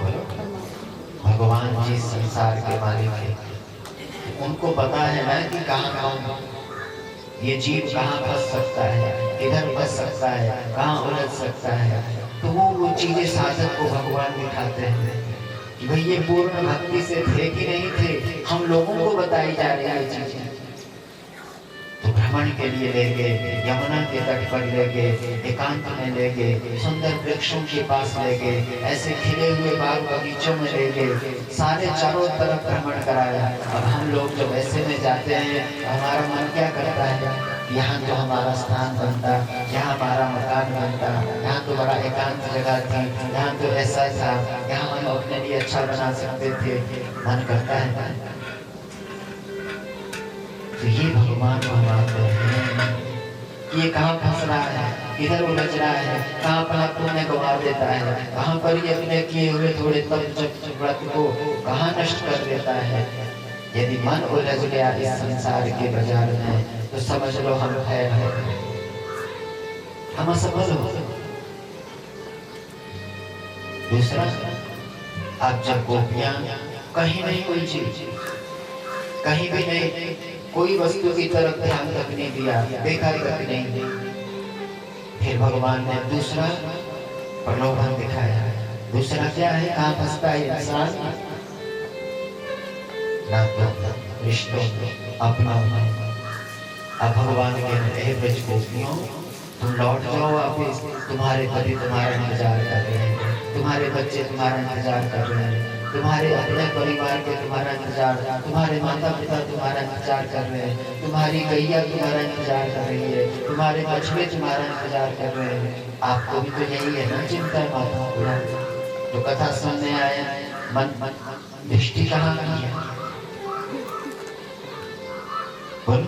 भगवान जी संसार के मालिक है। उनको पता है ना कि कहाँ कहाँ ये जीव कहाँ फंस सकता है, किधर फंस सकता है, कहाँ उलझ सकता है। तो वो चीजें साधक को भगवान दिखाते हैं कि भाई ये पूर्ण भक्ति से थे कि नहीं थे, हम लोगों को बताई जा रही है चीजें। तो भ्रमण के लिए ले गए, यमुना के तट पर ले गए, एकांत में ले गए, सुंदर वृक्षों के पास ले गए, ऐसे खिले हुए बाग बगीचों में ले गए, सारे चारों तरफ भ्रमण कराया। अब हम लोग जब ऐसे में जाते हैं हमारा मन क्या करता है? यहाँ तो हमारा स्थान बनता, यहाँ हमारा मकान बनता, यहाँ तो बड़ा एकांत जगह थी, यहाँ तो ऐसा था, यहाँ हम अपने लिए अच्छा बना सकते थे। मन करता है। तो ये भगवान भगवान हैं कि ये कहाँ फंस रहा है, किधर उलझ रहा है, कहाँ अपना पुण्य गवा देता है, कहाँ पर ये अपने किए हुए थोड़े तप व्रत को कहाँ नष्ट कर देता है। यदि मन उलझ गया इस संसार के बाजार में तो समझ लो हम फैल है, हम असफल हो। दूसरा, अब जब गोपियां कहीं नहीं कोई चीज, कहीं भी नहीं कोई वस्तु की तरफ ध्यान तक नहीं दिया, देखा तक नहीं, फिर भगवान ने दूसरा प्रलोभन दिखाया। दूसरा क्या है? कहाँ फंसता है इंसान? ना तो रिश्तों में, अपना। अब भगवान के ब्रज गोपियों तुम लौट जाओ वापिस, तुम्हारे पति तुम्हारा इंतजार कर रहे हैं, तुम्हारे बच्चे तुम्हारा इंतजार कर रहे हैं, तुम्हारे अपने परिवार के तुम्हारा इंतजार, तुम्हारे माता पिता तुम्हारा इंतजार कर रहे हैं, तुम्हारी गैया तुम्हारा इंतजार कर रही है, तुम्हारे बछड़े तुम्हारा इंतजार कर रहे हैं। आपको भी तो यही है ना चिंता माता पूरा। तो कथा सुनने आए, मन दृष्टि कहाँ की है? बोल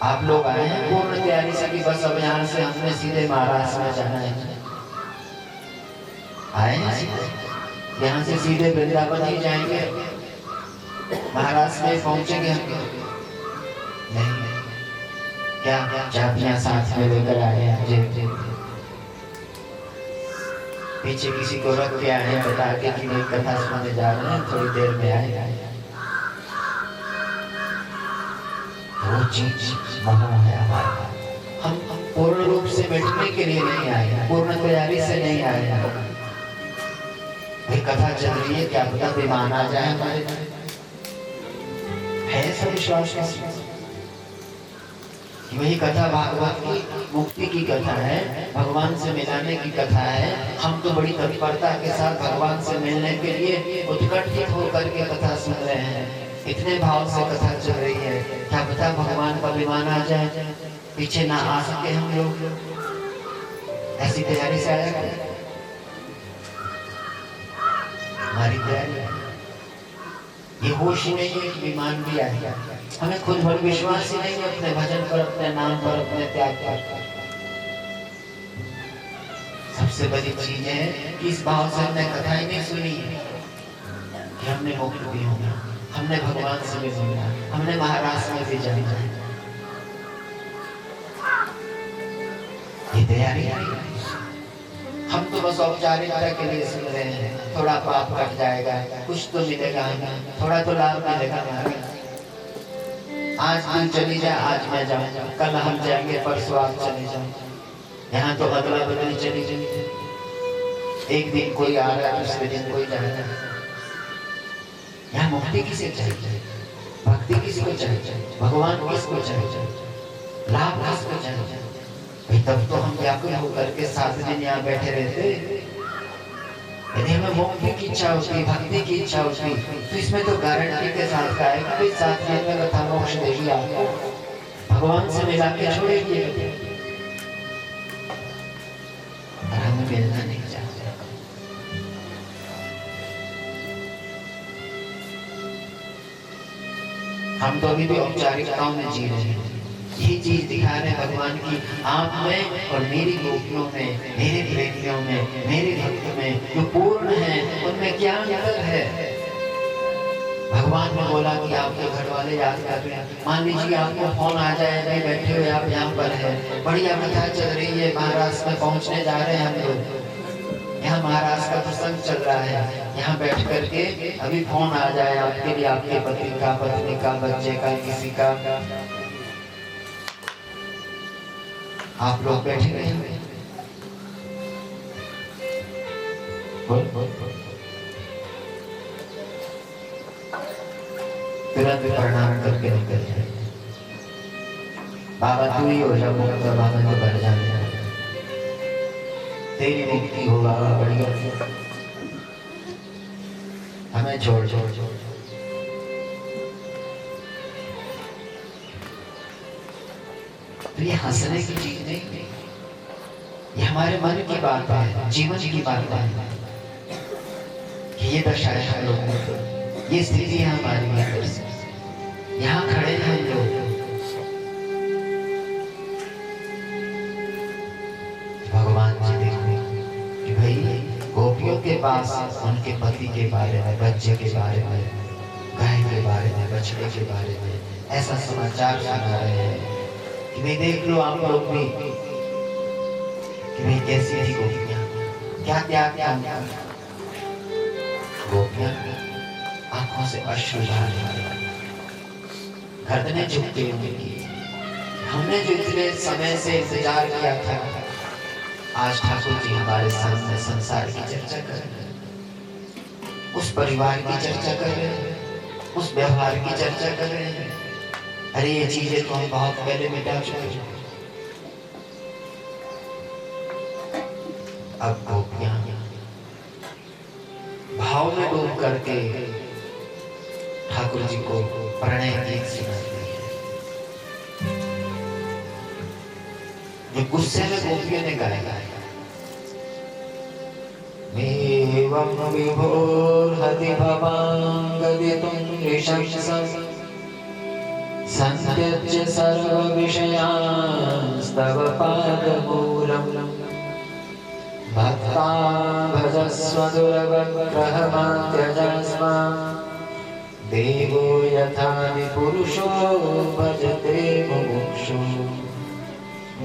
आप लोग आए हैं पूर्ण तैयारी से कि बस अब यहाँ से हमने सीधे महाराष्ट्र में जाना है? आए हैं यहाँ से सीधे वृंदावन ही जाएंगे, महाराष्ट्र में पहुंचेंगे हम? नहीं। क्या चाबियां साथ में लेकर आए हैं? पीछे किसी को रख के आए हैं बता के कि नहीं कथा सुनने जा रहे हैं, थोड़ी देर में आएगा। वो चीज मोह है हमारा। हम पूर्ण रूप से बैठने के लिए नहीं आए, पूर्ण तैयारी से नहीं आए। कथा चल रही है, क्या पता विमान आ जाए हमारे है सब विश्वास कि वही कथा भागवत की मुक्ति की कथा है, भगवान से मिलाने की कथा है। हम तो बड़ी तत्परता के साथ भगवान से मिलने के लिए उत्कंठित होकर के कथा सुन रहे हैं, इतने भाव से कथा चल रही है। क्या पता भगवान का विमान आ जाए, पीछे ना आ सके हम लोग। ऐसी तैयारी से आया हमारी तैयारी, ये होश ही नहीं है कि विमान भी आएगा। हमें खुद पर विश्वास ही नहीं है अपने भजन पर, अपने नाम पर, अपने त्याग पर। सबसे उससे बड़ी चीज है कि इस भाव से हमने कथा ही नहीं सुनी कि हमने मुक्त भी होना, हमने भगवान से भी मिलना, हमने महाराष्ट्र में भी जाना। ये तैयारी हम तो बस औपचारिकता के लिए सुन रहे हैं, थोड़ा पाप कट जाएगा, कुछ तो मिलेगा हमें, थोड़ा तो लाभ मिलेगा हमें। आज तू चली जा, आज मैं जाऊंगा, कल हम जाएंगे, परसों आप चले जाओ। यहाँ तो अगला बदली चली जाएगी, एक दिन कोई आ रहा है, दूसरे दिन कोई जा रहा है। यहाँ मुक्ति किसे चाहिए, भक्ति किसी को चाहिए, भगवान किसको चाहिए, लाभ किसको चाहिए? तब तो हम व्याकुल होकर के 7 दिन यहाँ बैठे रहते। यदि हमें मुक्ति की इच्छा होती, भक्ति की इच्छा होती, तो इसमें तो गारंटी के साथ का है कि 7 दिन में कथा मोक्ष देगी आपको, भगवान से मिला के छोड़ेगी। और हमें मिलना नहीं चाहते। हम तो अभी भी औपचारिकताओं में जी रहे हैं। यही चीज दिखा रहे भगवान की, आप में और मेरी गोपियों में, मेरे प्रेमियों में, मेरे भक्त में जो पूर्ण है, उनमें क्या अंतर है। भगवान ने बोला कि आपके घर वाले याद कर रहे हैं, मान लीजिए आपको फोन आ जाए, नहीं बैठे हुए आप यहाँ पर है, बढ़िया कथा चल रही है, महाराष्ट्र में पहुँचने जा रहे हैं हम लोग, यहाँ महाराष्ट्र का प्रसंग चल रहा है, यहाँ बैठ करके अभी फोन आ जाए आपके लिए, आपके पति का, पत्नी का, बच्चे का, किसी का, आप लोग बैठे रहेंगे, तुरंत प्रणाम करके निकल जाए, बाबा तू ही हो जा मुक्त, बाबा तो बढ़ जाने, तेरी मुक्ति हो बाबा, बढ़िया हमें छोड़ छोड़ छोड़। तो ये हंसने की चीज नहीं, ये हमारे मन की बात है, जीवन की बात है कि ये दशा है हम लोगों को, ये स्थिति है हमारी अंदर से, यहाँ खड़े हैं हम लोग। भगवान जी देखो कि भाई गोपियों के पास उनके पति के बारे में, बच्चे के बारे में, गाय के बारे में, बछड़े के बारे में ऐसा समाचार सुना रहे हैं कि भाई देख लो आप लोग भी कि भाई कैसी थी गोपियां, क्या क्या क्या क्या। गोपियां आंखों से अश्रु बहा रही, गर्दनें झुकती हुई। हमने जो इतने समय से इंतजार किया था, आज ठाकुर जी हमारे सामने संसार की चर्चा कर रहे हैं, उस परिवार की चर्चा कर रहे हैं, उस व्यवहार की चर्चा कर रहे हैं। अरे ये चीजें तो हम बहुत पहले मिटा चुके हैं। अब गोपियां भाव में डूब करके ठाकुर जी को प्रणय गीत सुनाती है। जो गुस्से में गोपियों ने गाया, मेवं विभोर्हति भवांगदितुं ऋषंसं संत्यज्य सर्वविषयांस्तव पादमूलम् भक्ता भजस्व दुर्वग्रहमात्यजस्मान् देवो यथा विपुरुषो भजते मुमुक्षु।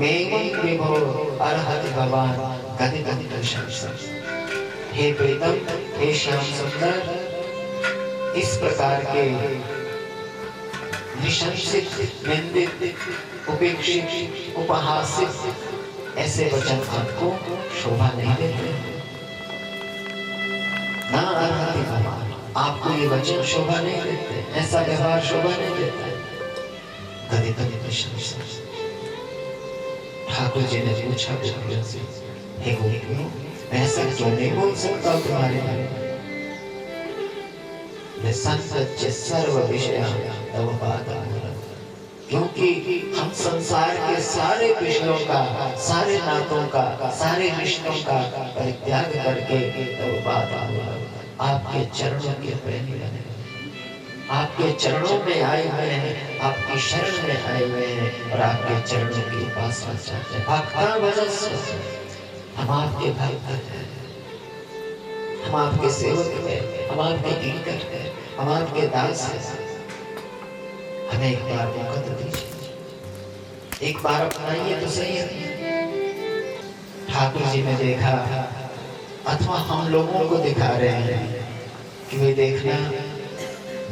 मेवं विभो अर्हति भवान् गदितं ऋषंसं। हे प्रीतम, हे श्याम सुंदर, इस प्रकार के निशंसित, निंदित, उपेक्षित, उपहासित ऐसे वचन आपको शोभा नहीं देते। ना अर्हति भवान्, आपको ये वचन शोभा नहीं देते, ऐसा व्यवहार शोभा नहीं देता। गदितं ऋषंसं। ठाकुर जी ने पूछा गोपियों से, हे गोपियों, ऐसा क्यों नहीं बोल सकता तुम्हारे बारे में? संत्यज्य सर्व विषयान् तव पादमूलम्। क्योंकि हम संसार के सारे विषयों का, सारे नातों का, सारे रिश्तों का परित्याग करके तव पादमूलम्, आपके चरणों के प्रेमी बने, आपके चरणों में आए हुए हैं, आपकी शरण में आए हुए हैं और आपके चरणों की उपासना चाहते हैं। भक्ता भजस्व, हम आपके भक्त हैं, हम आपके सेवक हैं, हम आपके किंकर हैं, हम आपके दास हैं। हमें एक बार मौका तो दीजिए, एक बार अपनाइए तो सही है। ठाकुर जी ने देखा, अथवा हम लोगों को दिखा रहे हैं कि वे देखना,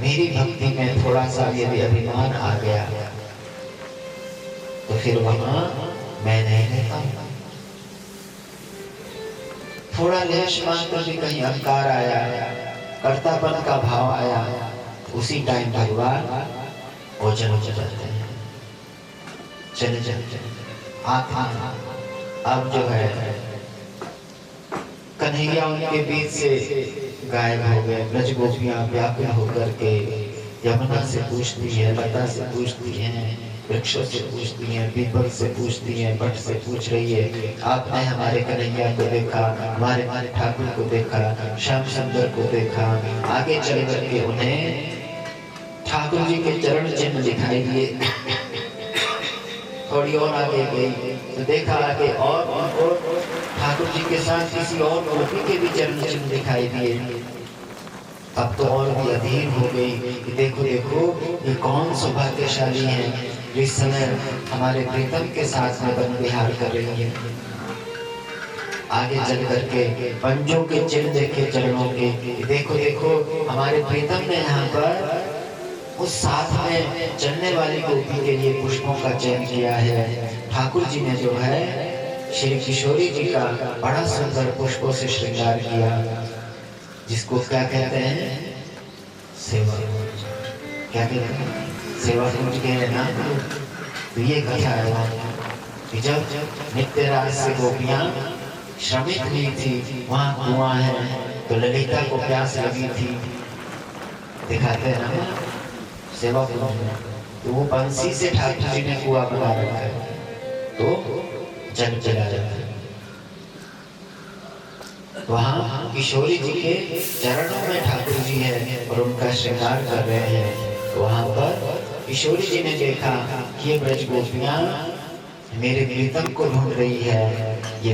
मेरी भक्ति में थोड़ा सा यदि अभिमान आ गया तो फिर वहां मैं नहीं रहता हूं। थोड़ा लेश मात्र भी कहीं अहंकार आया, कर्तापन का भाव आया, उसी टाइम भगवान ओझल हो जाते हैं। चले चले आत्मा अब जो है कन्हैया उनके बीच से गायब हो गए। ब्रज गोपियां व्याकुल होकर के यमुना से पूछती है, लता से पूछती हैं, वृक्षों से पूछती हैं, पीपल से पूछती हैं, बट से पूछ रही है, आपने हमारे कन्हैया को देखा, हमारे ठाकुर को देखा, श्याम सुंदर को देखा। आगे चल करके उन्हें ठाकुर जी के चरण चिन्ह दिखाई दिए। थोड़ी और आगे गई तो देखा आगे और उनको ठाकुर जी के साथ किसी और गोपी के भी चरण चिन्ह दिखाई दिए। अब तो और भी अधीर हो गई कि देखो देखो ये कौन सौभाग्यशाली है, इस समय हमारे प्रीतम के साथ में वन विहार कर रही है। आगे चल करके पंचों के चिन्ह देखे चरणों के, देखो देखो हमारे प्रीतम ने यहाँ पर उस साथ में चलने वाली गोपी के लिए पुष्पों का चयन किया है। ठाकुर जी ने जो है श्री किशोरी जी का बड़ा सुंदर पुष्पों से श्रृंगार किया, जिसको क्या कहते हैं, सेवा। क्या कहते हैं, सेवा कुंज के नाम। तो ये कथा है कि जब नित्य रास से गोपियां श्रमित हुई थी, वहां कुआं है, तो ललिता को प्यास लगी थी, दिखाते हैं ना सेवा कुंज में। तो वो बंसी से ठाकुर जी ने कुआं बना रखा है, तो जल चला जाता है। वहाँ किशोरी जी के चरणों में ठाकुर जी है और उनका श्रृंगार कर रहे हैं। वहाँ पर किशोरी जी ने देखा कि ये ब्रज गोपियां मेरे प्रीतम को ढूंढ रही है, ये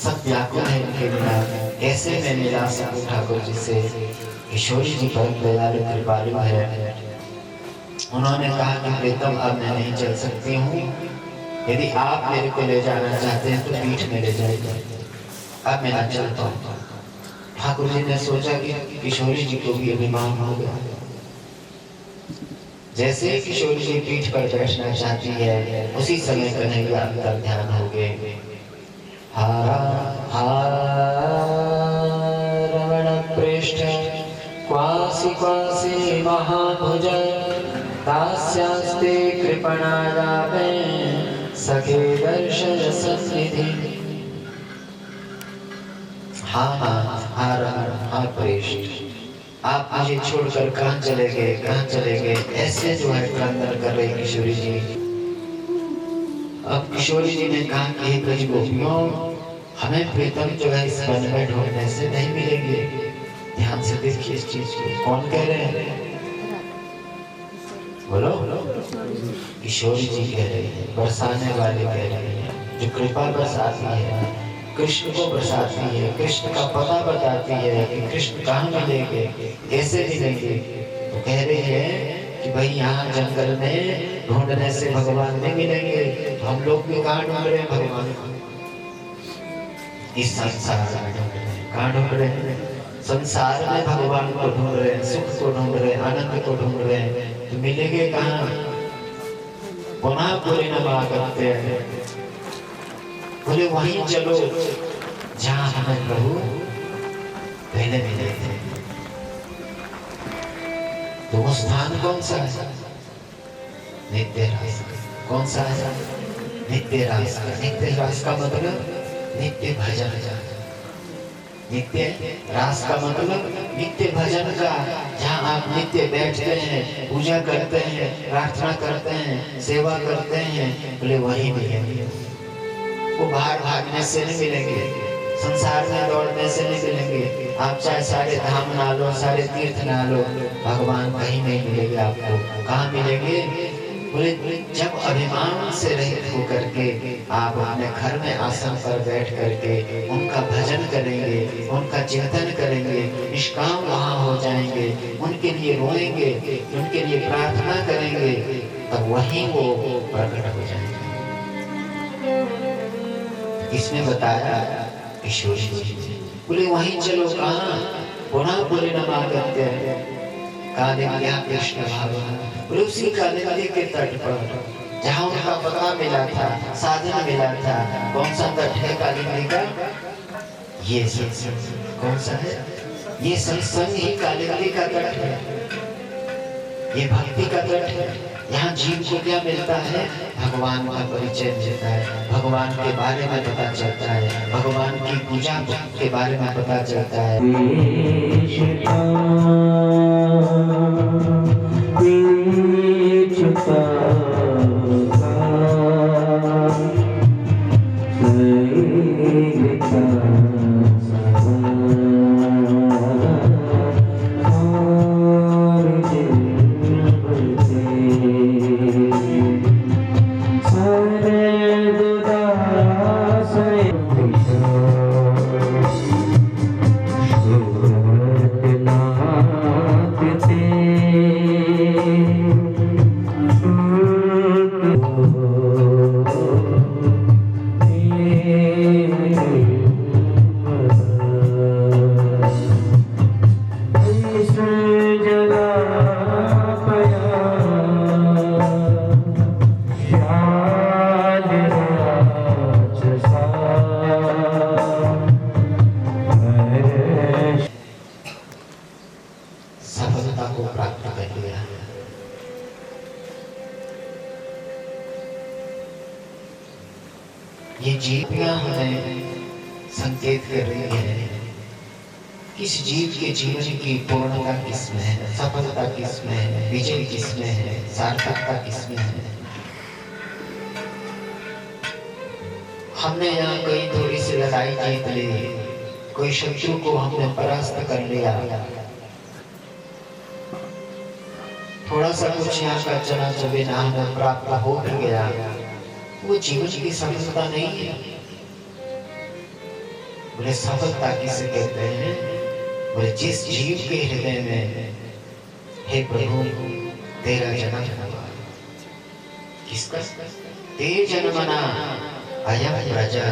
सब व्याकुल है उनके बिना, कैसे मैं मिला सकूं ठाकुर जी से। किशोरी जी परम दयालु कृपालु है। उन्होंने कहा कि प्रीतम अब मैं नहीं चल सकती हूँ, यदि आप मेरे को ले जाना चाहते हैं तो पीठ में ले जाइए, अब मैं ना चलता हूँ। ठाकुर जी ने सोचा कि किशोरी जी को भी अभिमान हो गया। जैसे ही किशोरी जी पीठ पर बैठना चाहती है, उसी समय कन्हैया अंतर ध्यान हो गए। हारा रमण पृष्ठ क्वासी क्वासी महाभुज दास्यास्ते कृपणालाभे सखे दर्शन सन्निधि। हाँ प्रेष्ठ, आप मुझे छोड़कर कहाँ चले गए, कहाँ चले गए, ऐसे जो है क्रंदन कर रही किशोरी जी। अब किशोरी जी ने कहा कि हे ब्रज गोपियों, हमें प्रीतम जो है इस वन में ढूंढने से नहीं मिलेंगे। ध्यान से देखिए इस चीज को, कौन कह रहे हैं, बोलो। किशोरी जी कह रही है, बरसाने वाले कह रहे हैं, जो कृपा बरसाती है, कृष्ण को बरसाती है, कृष्ण का पता बताती है कि कृष्ण कहाँ मिलेंगे, कैसे मिलेंगे। तो कह रहे हैं कि भाई यहाँ जंगल में ढूंढने से भगवान नहीं मिलेंगे, तो हम लोग भी कहाँ ढूंढ रहे हैं भगवान को, इस संसार में ढूंढ रहे हैं। कहाँ ढूंढ रहे हैं, संसार में भगवान को ढूंढ रहे हैं, सुख को ढूंढ रहे हैं, आनंद को ढूंढ रहे हैं, तो मिलेंगे कहाँ। पुनः पूरी नमा करते हैं, बोले वहीं चलो जहां हमें प्रभु पहले मिले थे। तो वो स्थान कौन सा है, नित्य रास। कौन सा है, नित्य रास। नित्य रास का मतलब नित्य भजन का, नित्य रास का मतलब नित्य भजन का, जहाँ आप नित्य बैठते हैं, पूजा करते हैं, प्रार्थना करते हैं, सेवा करते हैं, बोले वही मिलेंगे। वो बाहर भागने से नहीं मिलेंगे, संसार में दौड़ने से नहीं मिलेंगे। आप चाहे सारे धाम ना लो, सारे तीर्थ ना लो, भगवान कहीं नहीं मिलेंगे आपको। कहाँ मिलेंगे, बोले जब अभिमान से रहित होकर के आप अपने घर में आसन पर बैठ करके उनका भजन करेंगे, उनका चिंतन करेंगे, निष्काम वहां हो जाएंगे, उनके लिए रोएंगे, उनके लिए प्रार्थना करेंगे, तब वहीं वो प्रकट हो जाएंगे। इसने बताया ईश्वर जी बोले वहीं चलो, कहाँ पुनः बोले नमागत्य कालिंद्या कृष्ण भावना, बोले उसी कालिंदी के तट पर जहाँ उनका पता मिला था, साधन मिला था। कौन सा तट है कालिंदी का? ये सत्संग। कौन सा है? ये सत्संग ही कालिंदी का तट है, ये भक्ति का तट है। यहाँ जीव को क्या मिलता है? भगवान का परिचय मिलता है, भगवान के बारे में पता चलता है, भगवान की पूजा के बारे में पता चलता है। ये जीवियां हमें संकेत कर रही है किस जीव के जीवन की पूर्णता किसमें है, सफलता किसमें है, विजय किसमें है, सार्थकता किसमें है। हमने यहाँ कहीं थोड़ी सी लड़ाई जीत ली, कोई शत्रु को हमने परास्त कर लिया, थोड़ा सा कुछ यहाँ का चना चबेना हमें प्राप्त हो भी गया, वो जीवन की सफलता नहीं है। बोले सफलता किसे कहते हैं? बोले जिस जीव के हृदय में हे प्रभु तेरा जन्म हुआ, किसका? ते जन्मना अयम प्रजा,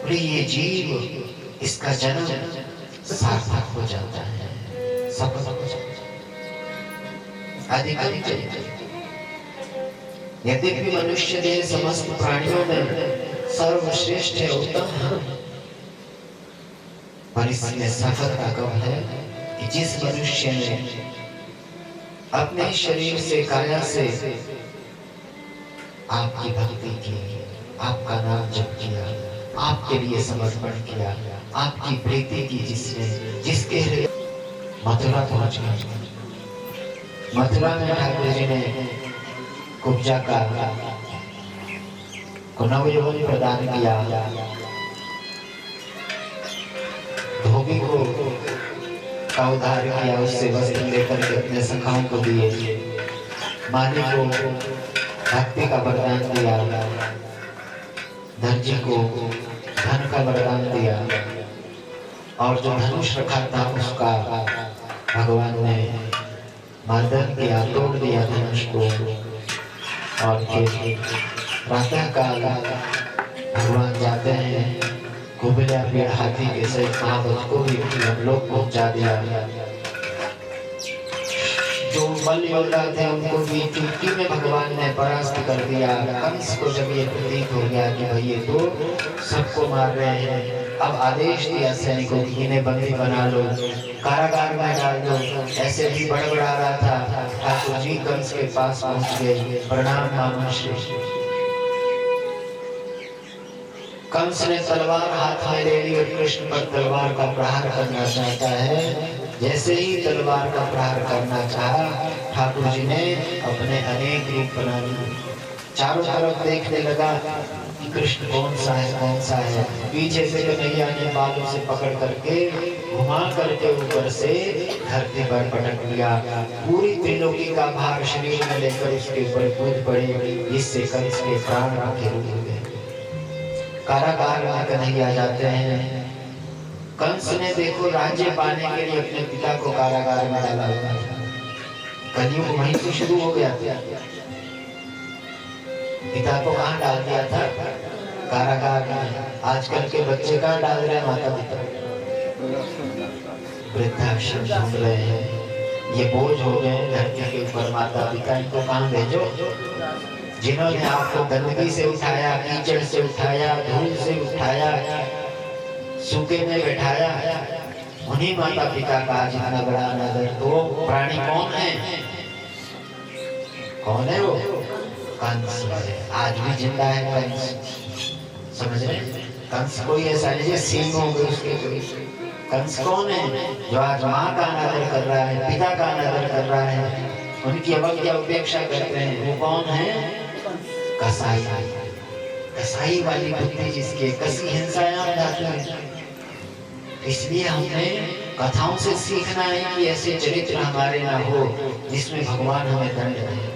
बोले ये जीव इसका जन्म सार्थक हो जाता है, सफल हो जाता है। अधिक यद्यपि मनुष्य देह समस्त प्राणियों में सर्वश्रेष्ठ है, उत्तम है, पर इसमें सफलता कब है कि जिस मनुष्य ने अपने शरीर से, काया से आपकी भक्ति की, आपका नाम जप किया, आपके लिए समर्पण किया, आपकी प्रीति की, जिसने जिसके हृदय मथुरा पहुंच गया। मथुरा में ठाकुर जी ने कुब्जा का नवयौवन प्रदान किया, धोबी को का उद्धार किया, उससे वस्त्र लेकर के अपने सखाओं को दिए, माली को भक्ति का वरदान दिया, दर्जी को धन का वरदान दिया, और जो धनुष रखा था उसका भगवान ने मर्दन किया, तोड़ दिया धनुष को। और फिर प्रातः काल भगवान जाते हैं, कुबेला पेड़ हाथी के सहित महावत को भी हम लोग पहुंचा दिया। जो बल योद्धा थे उनको भी चुटकी में भगवान ने परास्त कर दिया। कंस को जब ये प्रतीत हो गया कि भाई ये तो सबको मार रहे हैं, अब आदेश दिया सैनिकों की इन्हें बंदी बना लो, कारागार में डाल दो। ऐसे भी बड़बड़ा रहा था, ठाकुर जी कंस के पास पहुंच गए, प्रणाम मामा श्री। कंस ने तलवार हाथ में ले ली और कृष्ण पर तलवार का प्रहार करना चाहता है। जैसे ही तलवार का प्रहार करना चाहा, ठाकुर जी ने अपने अनेक रूप बना लिए। चारों तरफ देखने लगा कृष्ण कौन सा है, कौन सा है। पीछे से कन्हैया ने बालों से पकड़ करके घुमा करके ऊपर से धरती पर पटक दिया। पूरी त्रिलोकी का भार शरीर में लेकर उसके ऊपर कूद पड़े। इससे कंस के प्राण आके रुक गए। कारागार में कन्हैया जाते हैं। कंस ने देखो राज्य पाने के लिए अपने पिता को कारागार में डाला हुआ था। कलयुग वहीं से शुरू हो गया था। पिता को कहाँ डाल दिया था? कारागार में। आजकल के बच्चे कहाँ डाल रहे हैं माता पिता? वृद्धाश्रम ढूंढ रहे हैं। ये बोझ हो गए धरती के ऊपर माता पिता, इनको कहाँ भेजो? जिन्होंने आपको गंदगी से उठाया, कीचड़ से उठाया, धूल से उठाया, सूखे में बैठाया, उन्हीं माता पिता का जितना बड़ा नजर। तो प्राणी कौन है? कौन है वो? कंस। आज भी जिंदा है कंस, समझ रहे? कंस कोई ऐसा नहीं सींग हो गए उसके कोई। कंस कौन है? जो आज माँ का अनादर कर रहा है, पिता का अनादर कर रहा है, उनकी अवज्ञा उपेक्षा करते हैं। वो कौन है? कसाई। कसाई वाली बुद्धि जिसके, कसी हिंसायां जाते हैं। इसलिए हमें कथाओं से सीखना है कि ऐसे चरित्र हमारे ना हो जिसमें भगवान हमें दंड दे।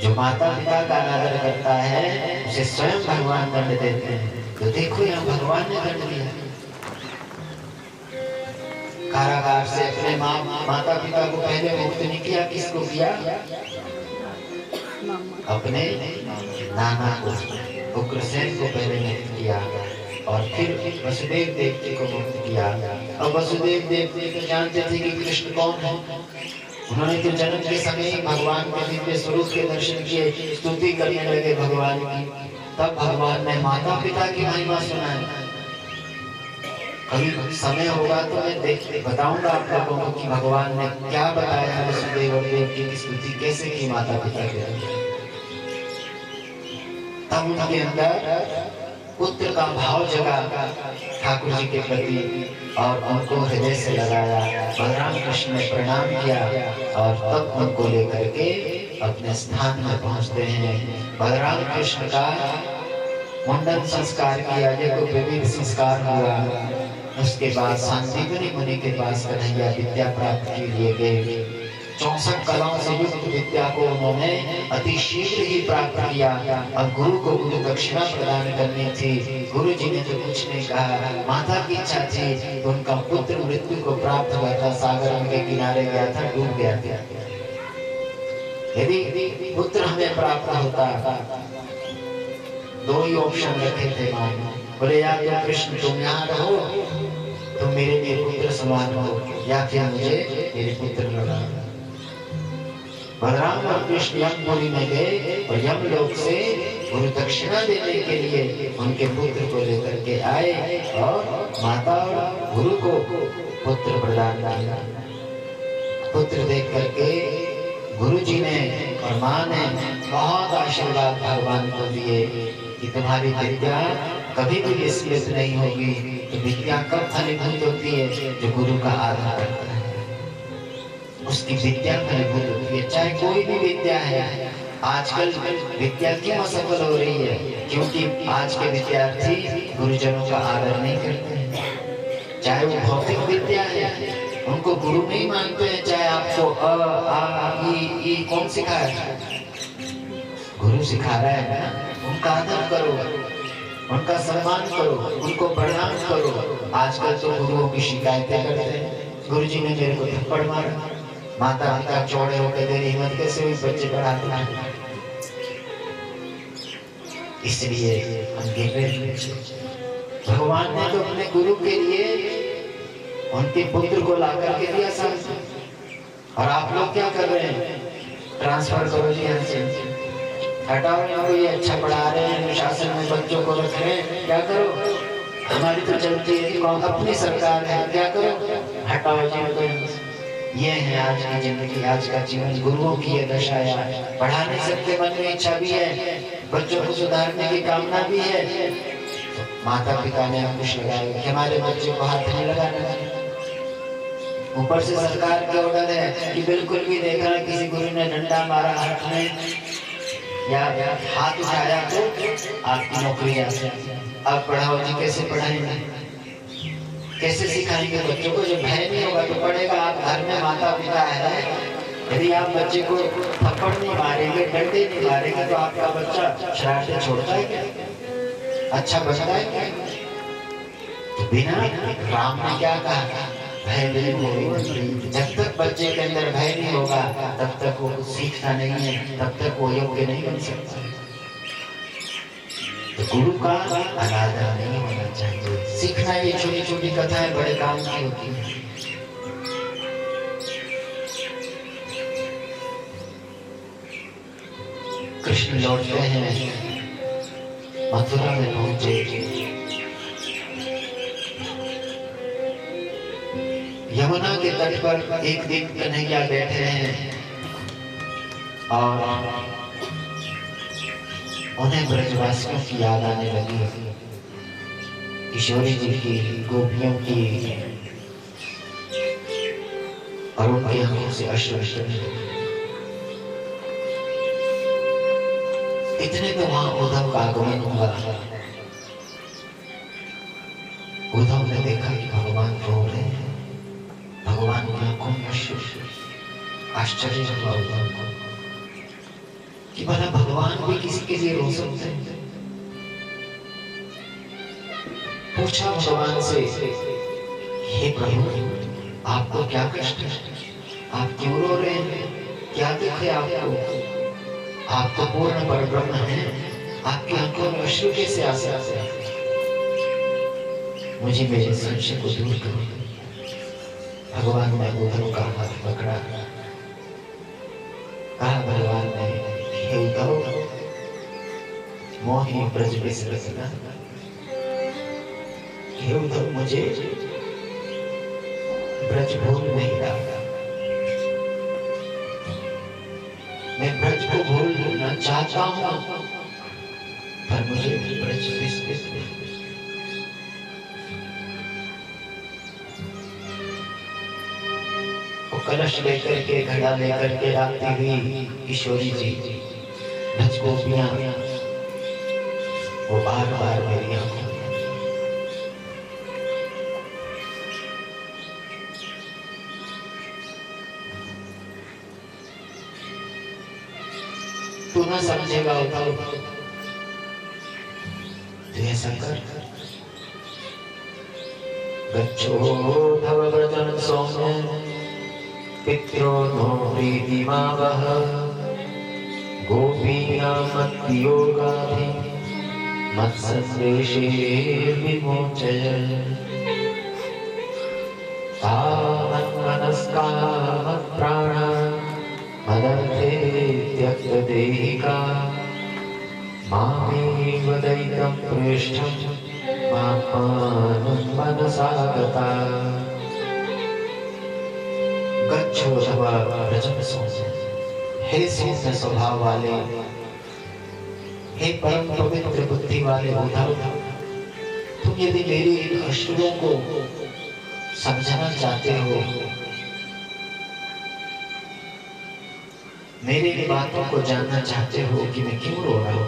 जो माता पिता का अनादर करता है उसे स्वयं भगवान दंड देते हैं। तो देखो यहाँ भगवान ने दंड दिया। कारागार से अपने माता पिता को पहले मुक्त नहीं किया। किसको किया? अपने नाना को, उग्रसेन को पहले मुक्त किया और फिर वसुदेव देवती को मुक्त किया। और वसुदेव देवती तो जानते थे कि कृष्ण कौन है। उन्होंने तो जन्म के समय ही भगवान के दिव्य स्वरूप के दर्शन किए, स्तुति करने लगे भगवान की। तब भगवान ने माता पिता की महिमा सुनाई। कभी समय होगा तो मैं बताऊंगा आप लोगों को कि भगवान ने क्या बताया वसुदेव और देवकी की स्तुति कैसे की माता पिता के अंदर। तब उनके अंदर पुत्र का भाव जगा ठाकुर जी के प्रति और उनको हृदय से लगाया। बलराम कृष्ण ने प्रणाम किया और तब उनको लेकर के अपने स्थान में पहुंचते हैं। बलराम कृष्ण का मुंडन संस्कार किया, जब विविध संस्कार हुआ। उसके बाद संजीवनी मुनि के पास कन्हैया विद्या प्राप्त के लिए गए। 64 कलाओं से युक्त विद्या को उन्होंने अति शीघ्र ही प्राप्त किया। और गुरु को गुरु दक्षिणा प्रदान करनी थी। गुरु जी ने तो कुछ नहीं कहा, माता की इच्छा थी तो उनका पुत्र मृत्यु को प्राप्त हुआ था। सागर उनके किनारे गया था, डूब गया था। यदि पुत्र हमें प्राप्त होता, दो ही ऑप्शन रखे थे मां। बोले या तो कृष्ण तुम यहाँ रहो, तुम मेरे लिए पुत्र समान हो, या फिर मुझे मेरे पुत्र लगा। बलराम और कृष्ण यमपुरी में गए और यमलोक से गुरु दक्षिणा देने के लिए उनके पुत्र को लेकर के आए और माता और गुरु को पुत्र प्रदान किया। पुत्र देख करके गुरु जी ने और माँ ने बहुत आशीर्वाद भगवान को दिए कि तुम्हारी विद्या कभी भी विस्मृत नहीं होगी। तो विद्या कब फलीभूत होती है? जो गुरु का आदर करता है उसकी विद्या फलीभूत होती है। चाहे कोई भी विद्या है। आजकल विद्या क्यों असफल हो रही है? क्योंकि आज के विद्यार्थी गुरुजनों का आदर नहीं करते हैं। चाहे वो भौतिक विद्या है, उनको गुरु नहीं मानते हैं। चाहे आपको अ आ ई कौन सिखा है? गुरु सिखा रहा है ना। उनका आदर करो, उनका सम्मान करो, उनको प्रणाम करो। आजकल तो गुरुओं की शिकायतें करते हैं, गुरु जी ने मेरे को थप्पड़ मारा। माता पिता चौड़े होकर मेरी हिम्मत कैसे हुई बच्चे पढ़ाते हैं। इसलिए हम गिर रहे। भगवान ने तो अपने गुरु के लिए उनके पुत्र को ला करके दिया सब। और आप लोग क्या कर रहे हैं? ट्रांसफर करो जी यहाँ से, हटाओ इनको, ये अच्छा पढ़ा रहे हैं, अनुशासन में बच्चों को रख रहे हैं। क्या करो? हमारी तो चलती है कि कौन अपनी सरकार है, क्या करो? हटाओ जी। ये है आज की जिंदगी, आज का जीवन। गुरुओं की ये दशा है। पढ़ा नहीं सकते, मन में इच्छा भी है, बच्चों को सुधारने की कामना भी है। माता पिता ने अंकुश लगाया कि हमारे बच्चे को हाथ नहीं लगाना। ऊपर से सरकार के ऑर्डर है कि बिल्कुल भी देखना किसी गुरु ने डंडा मारा हाथ में या हाथ उठाया तो आपकी नौकरी जाती है। अब पढ़ाओ जी, कैसे पढ़ाएंगे? कैसे सिखाएंगे बच्चों को? जब भय नहीं होगा तो पढ़ेगा। आप घर में माता पिता है, यदि आप बच्चे को थप्पड़ नहीं मारेंगे, डंडे नहीं मारेंगे, तो आपका बच्चा शरारतें छोड़ता है क्या? अच्छा बनता है क्या? तो बिना, राम ने क्या कहा? भय नहीं होगा। जब तक बच्चे के अंदर भय नहीं होगा तब तक वो कुछ सीखता नहीं है, तब तक वो योग्य नहीं बन सकता। तो गुरु का अनादर नहीं होना चाहिए। सीखना ये छोटी छोटी कथाएं बड़े काम की होती है। कृष्ण लौटते हैं, मथुरा में पहुंचे। यमुना के तट पर एक दिन कन्हैया बैठे हैं और उन्हें ब्रजवासियों की याद आने लगी, किशोरी जी की, गोपियों की, और उनकी आंखों से अश्रु इतने में वहां उद्धव का आगमन हुआ। उद्धव ने देखा कि भगवान रो रहे हैं, भगवान की आंखों में अश्रु। आश्चर्य हुआ उद्धव को कि भला भगवान भी किसी के लिए रो सकते हैं। पूछा भगवान से, हे प्रभु आपको क्या कष्ट है? आप क्यों रो रहे हैं? क्या दुख है आपको? आप तो पूर्ण परब्रह्म हैं, आपकी आंखों में अश्रु कैसे आ सकते हैं? मुझे मेरे संशय को दूर करो। भगवान ने उद्धव का हाथ पकड़ा। कहा भगवान ने, हे उद्धव, मोहि ब्रज बिसरना। हे उद्धव, मुझे ब्रज भूल नहीं रहा। मैं ब्रज को भूलना चाहता हूं, पर मुझे ब्रज वो कलश लेकर के, घड़ा लेकर के आती हुई किशोरी जी, ब्रज गोपियां, वो बार बार मेरी आंखों तू ना समझेगा उद्धव, तू ऐसा कर। गच्छो भव व्रजं सौम्य पित्रो नो प्रीतिमावह गोपीनां मद्वियोगाधि मत्सन्देशे विमोचय तावन्मनस्का मत्प्राणा मदर्थे त्यक्तदेहिका मामेव दैतं प्रेष्ठं मात्मानं मनसा गता। गच्छो भव व्रजं सौम्य। हे सौम्य स्वभाव वाले, हे परम पवित्र बुद्धि वाले उद्धव, तुम यदि मेरे इन अश्रुओं को समझना चाहते हो, मेरी इन बातों को जानना चाहते हो कि मैं क्यों रो रहा हूं,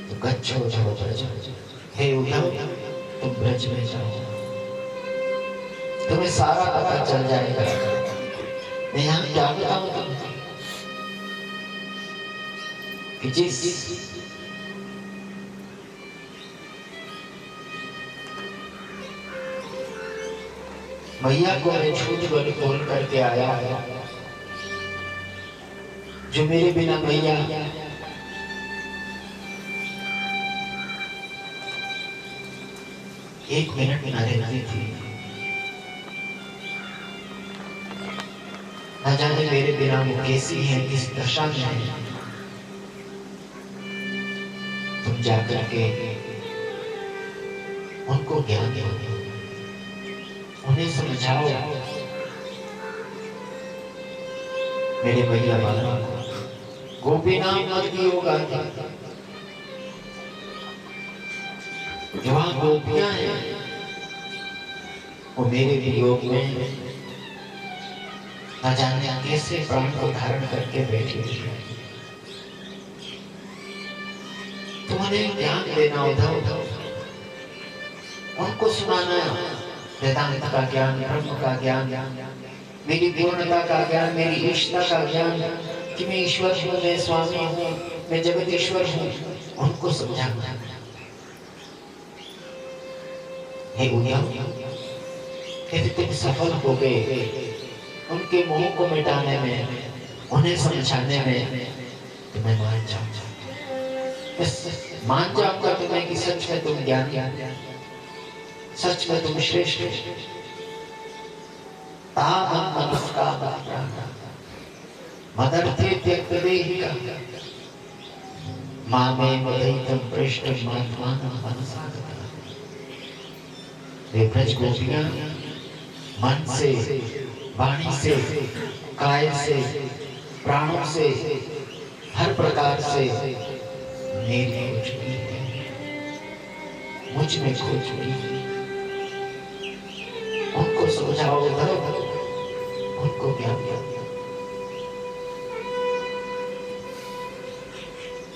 तो गच्छो भव व्रजं। हे उद्धव, तुम ब्रज में जाओ, तुम्हें सारा पता चल जाएगा। मैं यहाँ क्या बताऊं तुम्हें कि जिस मैया को मैं झूठ बोल करके आया है, जो मेरे बिना मैया एक मिनट ना रहती थी, न जाने मेरे बिना वो कैसी है, किस दशा में है। तुम जाकर के उनको ज्ञान दो, उन्हें समझाओ। मेरे भैया वाला गोपीनाम मद्वियोगाधि, जो वहां गोपियां हैं वो मेरे वियोग में न जाने कैसे प्राण को धारण करके बैठी हुई है। तुम्हें ज्ञान देना उद्धव, उनको सुनाना वेदांत का ज्ञान, ब्रह्म का ज्ञान, मेरी पूर्णता का ज्ञान, मेरी ईश्वरता का ज्ञान, कि मैं ईश्वर हूँ, मैं स्वामी हूँ, मैं जगदीश्वर हूँ, उनको समझाना। हे उद्धव, यदि तुम सफल हो गए उनके मोह को मिटाने में, उन्हें समझाने में, तो मैं मान जाऊंगा, बस मान जाऊंगा तुम्हें कि सच में तुम ज्ञानी, सच में तुम श्रेष्ठ। मदर्थे त्यक्तदेहिका मामे मदयितं पृष्ठं मात्मानं मनसागता। वे ब्रज गोपियां मन से, वाणी से, काय से, प्राणों से, हर प्रकार से मेरी हो चुकी है, मुझ में खो चुकी है। उनको समझाओ उद्धव, उनको ज्ञान दो।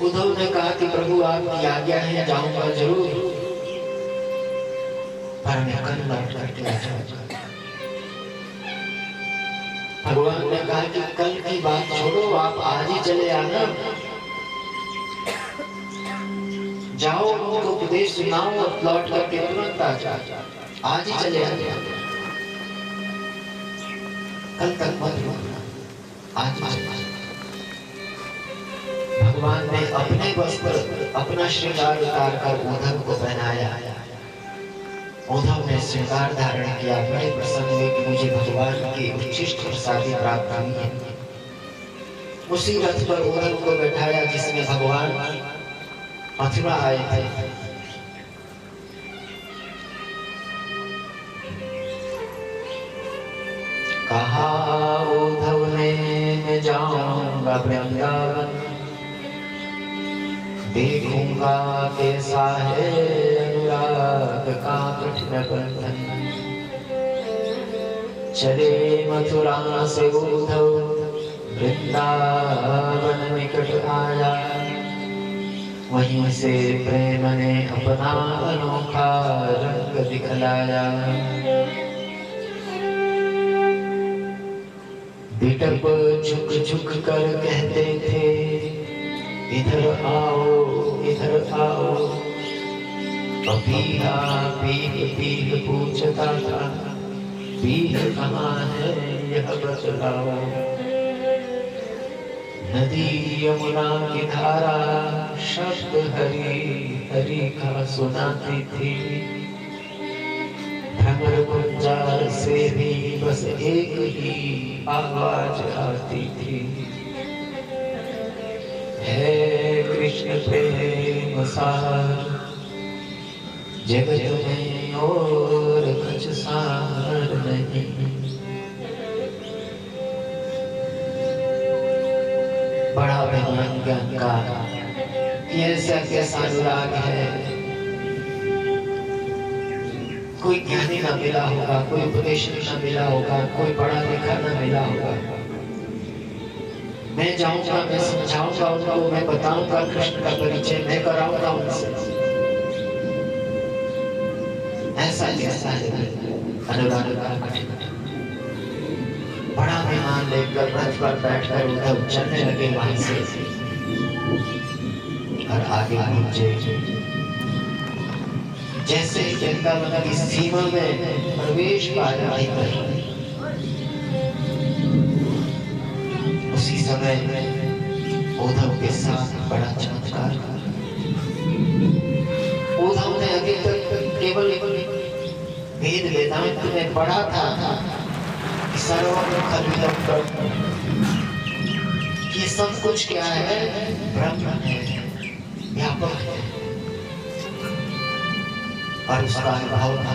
उद्धव ने कहा कि प्रभु आपकी आज्ञा है, जाऊंगा जरूर, पर मैं कल लौट करके आ जाऊंगा। भगवान ने कहा कि कल की बात छोड़ो, आप आज ही चले आना, जाओ उनको उपदेश सुनाओ और लौट करके तुरंत आ जाओ, आज ही चले आना, कल तक मत रुकना, आज ही चले। भगवान ने अपने वस्त्र, अपना श्रृंगार उतार कर उद्धव को पहनाया। उद्धव ने श्रृंगार धारण किया, बड़े प्रसन्न हुए कि मुझे भगवान की उच्छिष्ट प्रसादी प्राप्त हुई है। उसी रथ पर उद्धव को बैठाया जिसमें भगवान मथुरा आए थे। कहा उद्धव ने मैं जाऊंगा वृंदावन, देखूंगा कैसा है अनुराग का कठिन बंधन। चले मथुरा से उद्धव वृंदावन निकट आया, वहीं से प्रेम ने अपना अनोखा रंग दिखलाया। बिटप झुक झुक कर कहते थे, इधर आओ इधर आओ। पपीहा पीह पीह पूछता था, पीह कहाँ है यह बतलाओ। नदी यमुना की धारा शब्द हरि हरि का सुनाती थी। भ्रमर गुंजार से भी बस एक ही आवाज आती थी, है कृष्ण प्रेम सार जगत में और कुछ सार नहीं। बड़ा भगवान ज्ञान का कैसा कैसा अनुराग है। कोई ज्ञानी ना मिला होगा, कोई उपदेश ना मिला होगा, कोई पढ़ा लिखा ना मिला होगा। मैं जाऊंगा, मैं समझाऊंगा उनको, मैं बताऊंगा कृष्ण का परिचय, मैं कराऊंगा उनसे। ऐसा कैसा है अनुराग का कठिन। बड़ा मेहमान लेकर रथ पर बैठकर उद्धव चलने लगे वहां से और आगे पहुंचे। जैसे वृंदावन की सीमा में प्रवेश पाया उसी समय उद्धव के साथ बड़ा चमत्कार। उद्धव ने अभी तक केवल वेद वेदांत में पढ़ा था कि सर्वम खल्विदं ब्रह्म, ये सब कुछ क्या है, ब्रह्म है, व्यापक है, और उसका अनुभव था।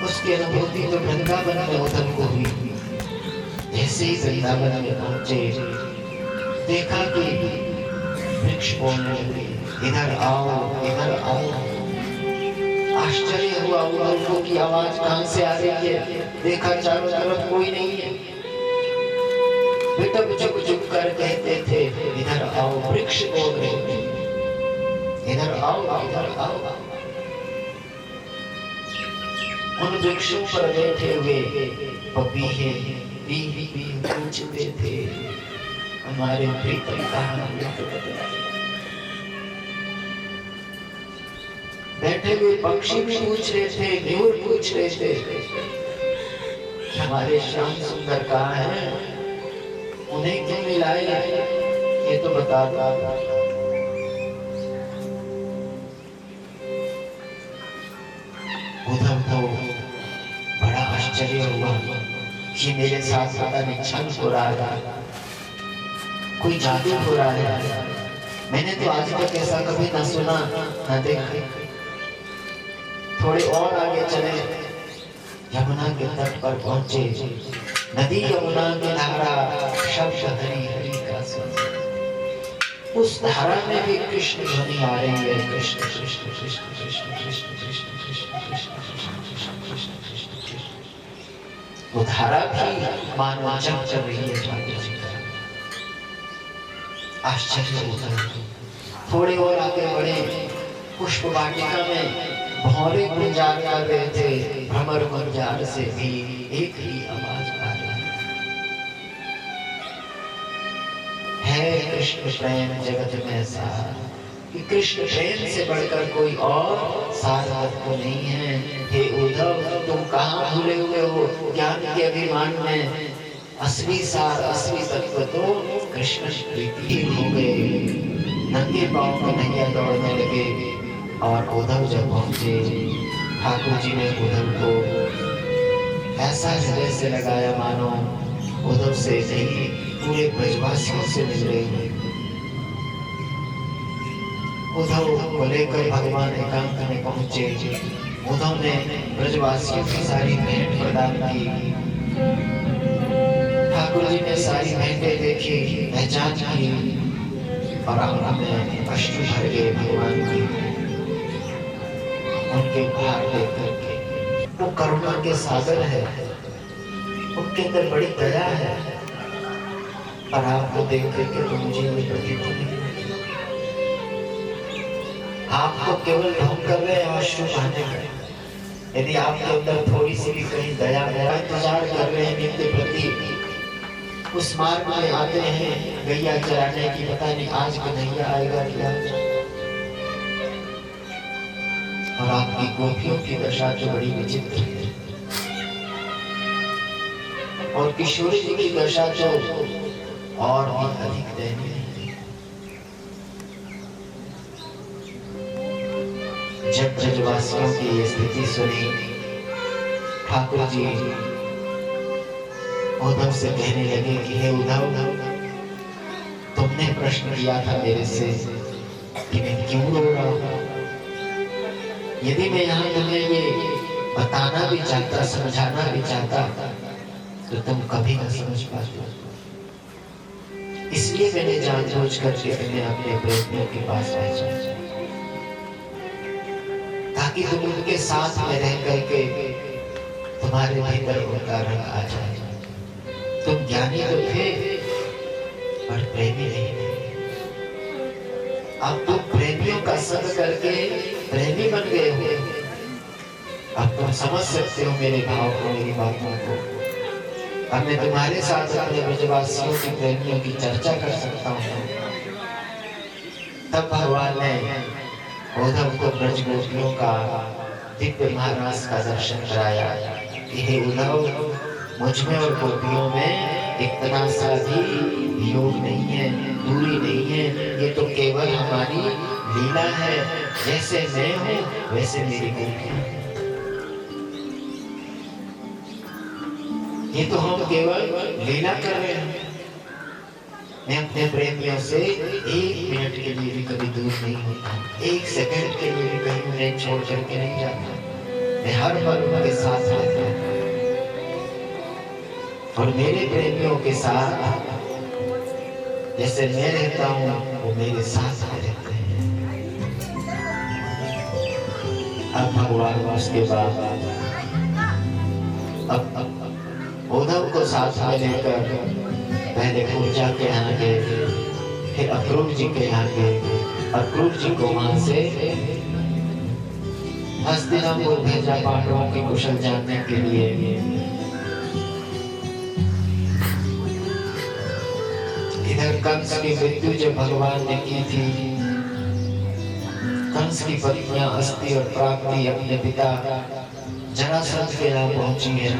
उसकी अनुभूति तो वृंदावन में उद्धव को हुई। जैसे ही वृंदावन में पहुंचे, देखा कि वृक्ष बोलने लगे, इधर आओ इधर आओ। आश्चर्य हुआ उद्धव को कि आवाज कहां से आ रही है। देखा चारों तरफ कोई नहीं है। बिटप झुक झुक कर कहते थे, इधर आओ। वृक्ष बोल रहे थे, इधर आओ इधर आओ। उन वृक्षों पर बैठे हुए पपीहे पूछते थे हमारे प्रीतम कहाँ है। बैठे हुए पक्षी भी पूछ रहे थे, न्यूर पूछ रहे थे हमारे श्याम सुंदर कहाँ है, उन्हें क्यों मिलाए, ये तो बता दो। उधर तो बड़ा आश्चर्य हुआ कि मेरे साथ पता नहीं छल हो रहा है, कोई जादू हो रहा है। मैंने तो आज तक ऐसा कभी ना सुना ना देखा। थोड़े और आगे चले, यमुना के तट पर पहुंचे। नदी यमुना की धारा शब्द हरि हरि का सुन। उस धारा में भी कृष्ण ध्वनि आ रही है, कृष्ण कृष्ण कृष्ण कृष्ण कृष्ण कृष्ण कृष्ण कृष्ण कृष्ण कृष्ण कृष्ण कृष्ण। वो धारा भी मानो जप चल रही है ठाकुर जी का। आश्चर्य होता है। थोड़े और आगे बढ़े, पुष्प वाटिका में भौरे गुंजार कर रहे थे। भ्रमर गुंजार से भी एक ही आवाज आ रही है, कृष्ण प्रेम जगत में सार। कि कृष्ण प्रेम से बढ़कर कोई और सार को नहीं है। हे उद्धव, तुम कहाँ भूले हुए हो ज्ञान के अभिमान में। असली सार, असली तत्व तो कृष्ण प्रीति हो गए। नंगे पांव कन्हैया दौड़ने लगे और उद्धव जब पहुंचे, ठाकुर जी ने उद्धव को ऐसा हृदय से लगाया मानो उद्धव से नहीं पूरे ब्रजवासियों से मिल रहे हैं। उद्धव को लेकर भगवान एकांत में पहुंचे। उद्धव ने ब्रजवासियों की सारी भेंट प्रदान की। ठाकुर जी ने सारी भेंटें देखी, पहचान की और आंखों में अश्रु भर गए भगवान की। उनके उपहार देख करके, वो करुणा के सागर है, उनके अंदर बड़ी दया है। और आपको देख करके तो मुझे ये प्रतीत नहीं, आपको केवल ढोंग कर रहे हैं अश्रु बहाने का। यदि आपके अंदर थोड़ी सी भी कहीं दया है, इंतजार कर रहे हैं नित्य प्रति। उस मार्ग में आते हैं गैया चराने की, पता नहीं आज कन्हैया आएगा क्या। और आपकी गोपियों की दशा जो बड़ी विचित्र है, और किशोरी जी की दशा जो और भी अधिक दयनीय है। जब ब्रजवासियों की ये स्थिति सुनी, ठाकुर जी उद्धव से कहने लगे कि हे उद्धव, तुमने प्रश्न किया था मेरे से कि मैं क्यों रो रहा हूं। यदि मैं यहाँ तुम्हें ये बताना भी चाहता, समझाना भी चाहता, तो तुम कभी न समझ पाते। इसलिए मैंने जानबूझ करके तुम्हें अपने प्रेमियों के पास भेजा, ताकि तुम उनके साथ में रह करके तुम्हारे भीतर उनका रंग आ जाए। तुम ज्ञानी तो थे पर प्रेमी नहीं थे। अब तुम प्रेमियों का संग करके प्रेमी बन गए हो। अब तुम समझ सकते हो मेरे भाव को, मेरी बातों को। अब मैं तुम्हारे साथ अपने ब्रजवासियों की प्रेमियों की चर्चा कर सकता हूँ। तब भगवान ने उद्धव को ब्रज गोपियों का दिव्य महाराज का दर्शन कराया कि हे उद्धव, मुझ में और गोपियों में इतना सा भी योग नहीं है, दूरी नहीं है। ये तो केवल हमारी लीला है। जैसे मैं हूँ वैसे मेरी गोपियां हैं। ये तो हम केवल लीला कर रहे हैं। मैं अपने प्रेमियों से एक मिनट के लिए भी कभी दूर नहीं होता, एक सेकंड के लिए भी कहीं उन्हें छोड़ करके नहीं जाता। मैं हर पल उनके साथ रहता हूँ और मेरे प्रेमियों के साथ जैसे मैं रहता हूँ वो मेरे साथ रहते हैं। अब भगवान उसके बाद अब उद्धव को साथ में लेकर पहले पूजा के यहाँ गए, फिर अक्रूर जी के यहाँ गए। अक्रूर जी को वहां से हस्तिनापुर भेजा पांडवों के कुशल जानने के लिए। इधर कंस की मृत्यु जब भगवान ने की थी, कंस की पत्नियां अस्थि और प्राप्ति अपने पिता जरासंध के यहाँ पहुंची है।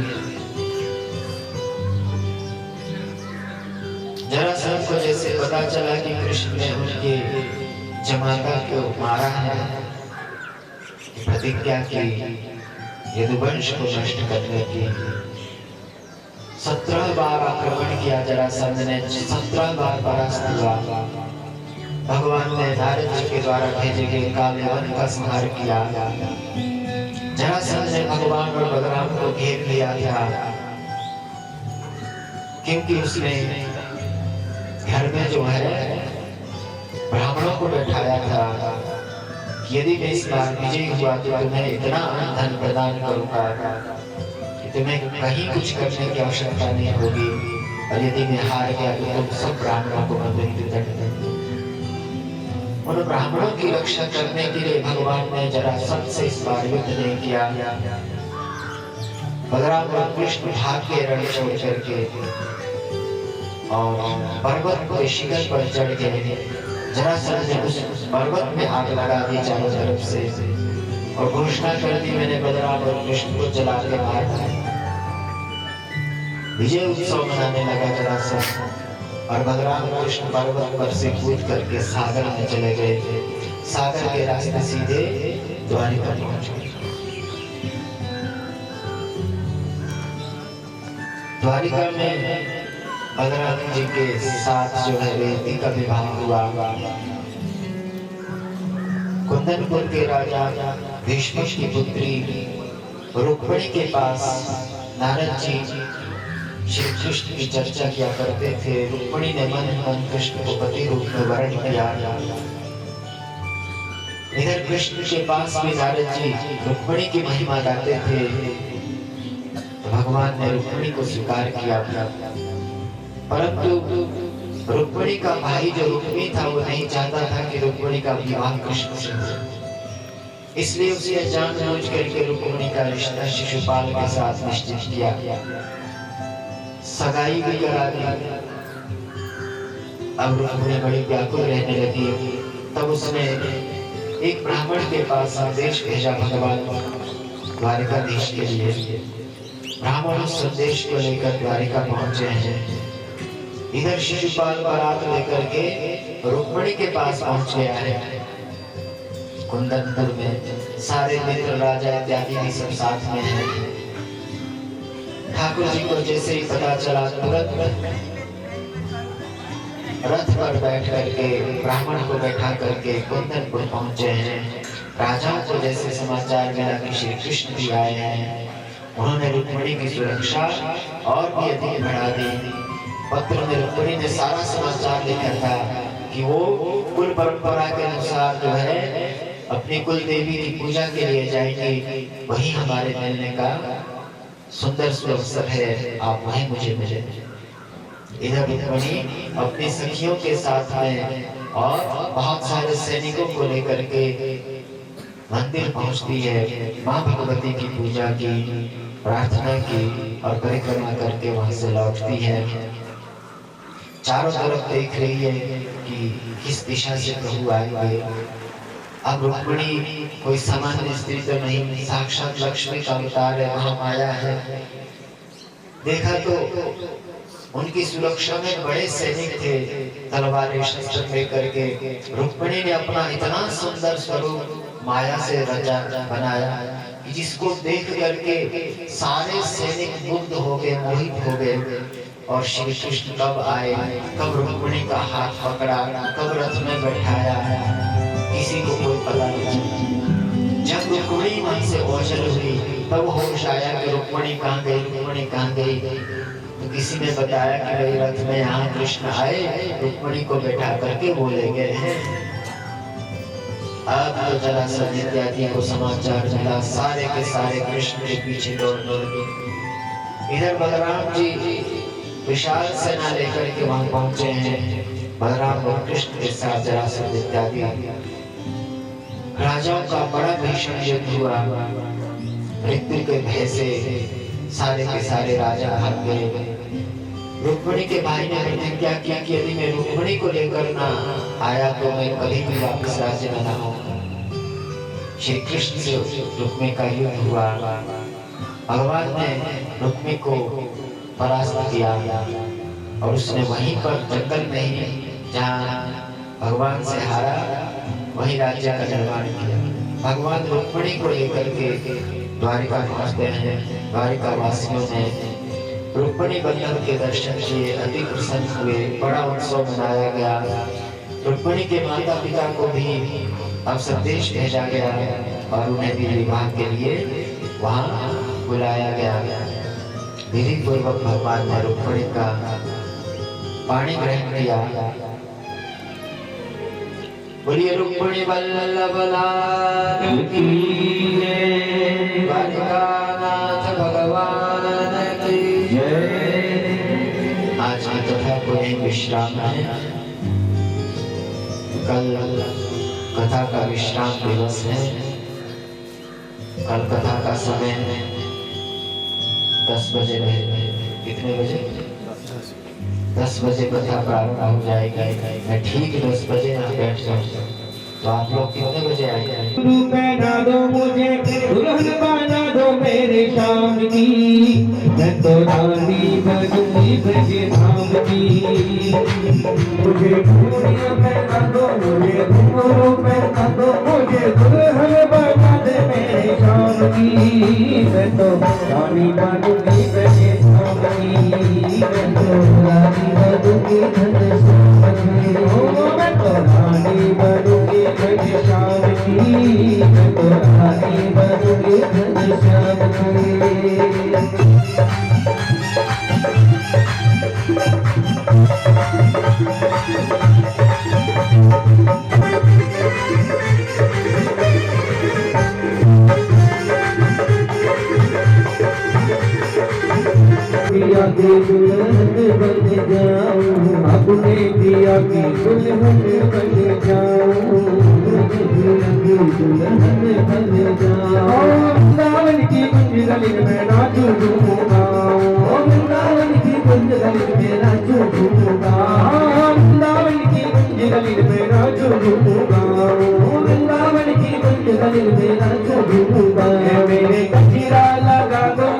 जरासंध को जैसे पता चला कि कृष्ण ने उनके जमाता को मारा है, प्रतिज्ञा की यदुवंश को नष्ट करने की। 17 बार आक्रमण किया जरासंध ने, 17 बार परास्त हुआ। भगवान ने नारद जी के द्वारा भेजे गए काले वन का संहार किया। जरासंध ने भगवान और बलराम को घेर लिया था, क्योंकि उसने घर में जो है ब्राह्मणों को बैठाया था, यदि मैं इस बार विजयी हुआ तो तुम्हें इतना धन प्रदान करूंगा कि तुम्हें कहीं कुछ करने की आवश्यकता नहीं होगी, और यदि मैं हार गया तो तुम सब ब्राह्मणों को मैं मृत्युदंड दूंगा। उन ब्राह्मणों की रक्षा करने के लिए भगवान ने जरासंध से इस बार युद्ध नहीं किया। बलराम और कृष्ण भाग के रण छोड़ करके और पर्वत के शिखर पर चढ़ गए। जरासंध ने उस पर्वत में आग लगा दी चारों तरफ से और घोषणा कर दी, मैंने बलराम और कृष्ण को जला के मार दिया। विजय उत्सव मनाने लगा जरासंध, और बलराम कृष्ण पर्वत पर से कूद करके सागर में चले गए। सागर के रास्ते सीधे द्वारिका पहुंच गए। द्वारिका में बलराम जी के साथ जो है रेवती का विवाह हुआ। कुंदनपुर के राजा भीष्म की पुत्री रुक्मिणी के पास नारद जी श्री कृष्ण की चर्चा किया करते थे। रुक्मिणी ने मन मन कृष्ण को पति रूप में वर्ण किया। इधर कृष्ण के पास भी नारद जी रुक्मिणी की महिमा गाते थे, तो भगवान ने रुक्मिणी को स्वीकार किया। परंतु रुक्मिणी का भाई जो रुक्मी था वो नहीं चाहता था कि रुक्मिणी का विवाह कृष्ण से हो, इसलिए उसने जानबूझ करके रुक्मिणी का रिश्ता शिशुपाल के साथ निश्चित किया, सगाई भी करा दी। अब रुक्मिणी बड़ी व्याकुल रहने लगी। तब उसने एक ब्राह्मण के पास संदेश भेजा भगवान द्वारिकाधीश के लिए। ब्राह्मण उस संदेश को लेकर द्वारिका पहुंचे हैं। इधर शिशुपाल बारात लेकर के रुक्मिणी के पास पहुंच गया है। कुंदनपुर में सारे मित्र राजा इत्यादि भी सब साथ में हैं। ठाकुर जी को जैसे ही पता चला तुरंत रथ पर बैठ करके ब्राह्मण को बैठा करके कुंदनपुर पहुंचे हैं। राजाओं को जैसे समाचार मिला कि श्री कृष्ण भी आए हैं, उन्होंने रुक्मिणी की सुरक्षा और भी अधिक बढ़ा दी। पत्र में रुक्मिणी ने सारा समाचार लिखा था कि वो कुल परंपरा के अनुसार जो है अपनी कुल देवी की पूजा के लिए जाएंगी, वही हमारे मिलने का सुंदर अवसर है, आप वहीं मुझे मिले। इधर रुक्मिणी अपनी सखियों के साथ में और बहुत सारे सैनिकों को लेकर के मंदिर पहुंचती है। माँ भगवती की पूजा की, प्रार्थना की और परिक्रमा करके वहां से लौटती है। चारों तरफ देख रही है कि किस दिशा से प्रभु आएंगे। अब रुक्मिणी कोई सामान्य स्त्री तो नहीं, साक्षात लक्ष्मी का अवतार है, महामाया है। देखा तो उनकी सुरक्षा में बड़े सैनिक थे, तलवारें शस्त्र लेकर के। रुक्मिणी ने अपना इतना सुंदर स्वरूप माया से रचा बनाया कि जिसको देख करके सारे सैनिक मुग्ध हो गए, मोहित हो गए। और श्री कृष्ण कब आए, कब रुक्मिणी का हाथ पकड़ा, कब रथ में बैठाया, किसी को कोई पता नहीं। जब रुक्मिणी वहां से ओझल हुई तब होश आया कि रुक्मिणी कहाँ गई, रुक्मिणी कहाँ गई। तो किसी ने बताया कि भाई रथ में यहाँ कृष्ण आए, रुक्मिणी को बैठा करके वो ले गए हैं। अब तो जरासंध इत्यादि को समाचार मिला, सारे के सारे कृष्ण के पीछे दौड़ गए। इधर बलराम जी विशाल सेना लेकर के वहां पहुंचे हैं। बलराम और कृष्ण के साथ जरासंध इत्यादि राजाओं का बड़ा भीषण युद्ध हुआ। मृत्यु के भय से सारे के सारे राजा भाग गए। रुक्मिणी के भाई ने प्रतिज्ञा किया कि यदि मैं रुक्मिणी को लेकर ना आया तो मैं कभी भी वापस राज्य में ना आऊंगा। श्री कृष्ण से रुक्मिणी का युद्ध हुआ। भगवान ने रुक्मिणी को परास्त किया और उसने वहीं पर जंगल में ही जहाँ भगवान से हारा वहीं राज्य का निर्माण किया। भगवान रुक्मिणी को लेकर के द्वारिका पहुंचते हैं। द्वारिका वासियों ने रुक्मिणी बल्लभ के दर्शन किए, अति प्रसन्न हुए, बड़ा उत्सव मनाया गया। रुक्मिणी के माता पिता को भी अब संदेश भेजा गया और उन्हें भी विवाह के लिए वहां बुलाया गया। विधि पूर्वक भगवान ने रुक्मिणी का पाणी ग्रहण किया। बोलिए रुक्मिणी बल्लभ लाल की जय, द्वारिकानाथ भगवान की जय। आज की कथा को एक विश्राम है। कल कथा का विश्राम दिवस है। कल कथा का समय 10 बजे रहे। कितने बजे? 10 बजे कथा प्रारंभ हो जाएगी। मैं ठीक 10 बजे यहाँ बैठ जाऊँ। तो आप लोग कितने बजे आएंगे? गुरु पहना दो मुझे, दुल्हन बना दो मेरे शाम की, मैं तो रानी बनूंगी ब्रज धाम की। मुझे चूड़ियां पहना दो, मुझे घुंघरू पहना दो, मुझे दुल्हन बना दे मेरे शाम की, मैं तो रानी बनूंगी ब्रज धाम की, मैं तो रानी बनूंगी ब्रज धाम की, मैं तो रानी बनूंगी ब्रज श्याम की, मैं तो रानी बनूंगी ब्रज श्याम की। पिया के दुल्हन बन जाऊं, अपने पिया की दुल्हन बन जाऊं, पिया की दुल्हन बन जाऊं। वृंदावन की कुंज गली में नाचूं झूमूंगा, वृंदावन की कुंज गली में नाचूं झूमूंगा, वृंदावन की कुंज गली में नाचूं झूमूंगा, वृंदावन की कुंज गली में नाचूं झूमूंगा। मेरे कचरा लगा दो,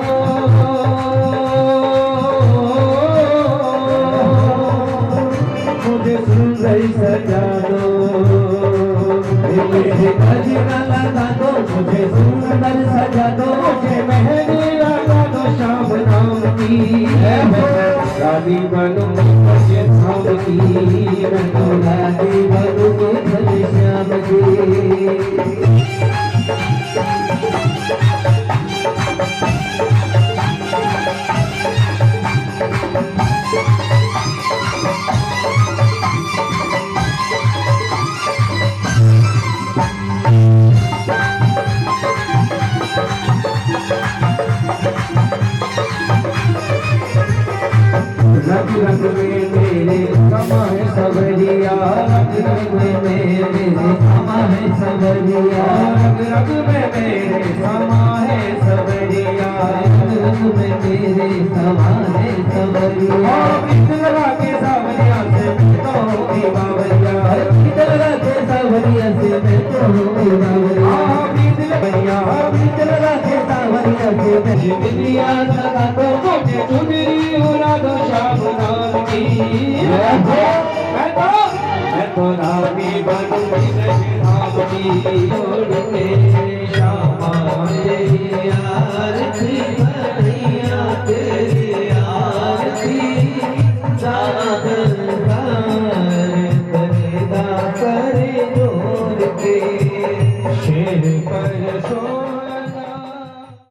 सुंदर सजा दो, मुझे गजरा लगा दो, मुझे सुंदर सजा दो, मुझे मेहंदी लगा दो श्याम नाम की, मैं रानी बनूंगी ब्रज धाम की, मैं तो रानी बनूंगी ब्रज श्याम की। रंग रंग में मेरे समा है सवरिया, रंग रंग में मेरे समा है सवरिया, रंग रंग में मेरे समा है सवरिया, रंग रंग में मेरे समा है सवरिया। प्रीत लगा के सावरिया से मैं तो होगी बावरिया, प्रीत लगा के सावरिया से मैं तो होगी बावरिया, प्रीत लगा के सावरिया से मैं बिंदिया लगा दो, मुझे चुनरी उड़ा दो श्याम नाम की, मैं तो रानी बनूंगी ब्रज धाम की, छोड़ के श्यामा तेरिया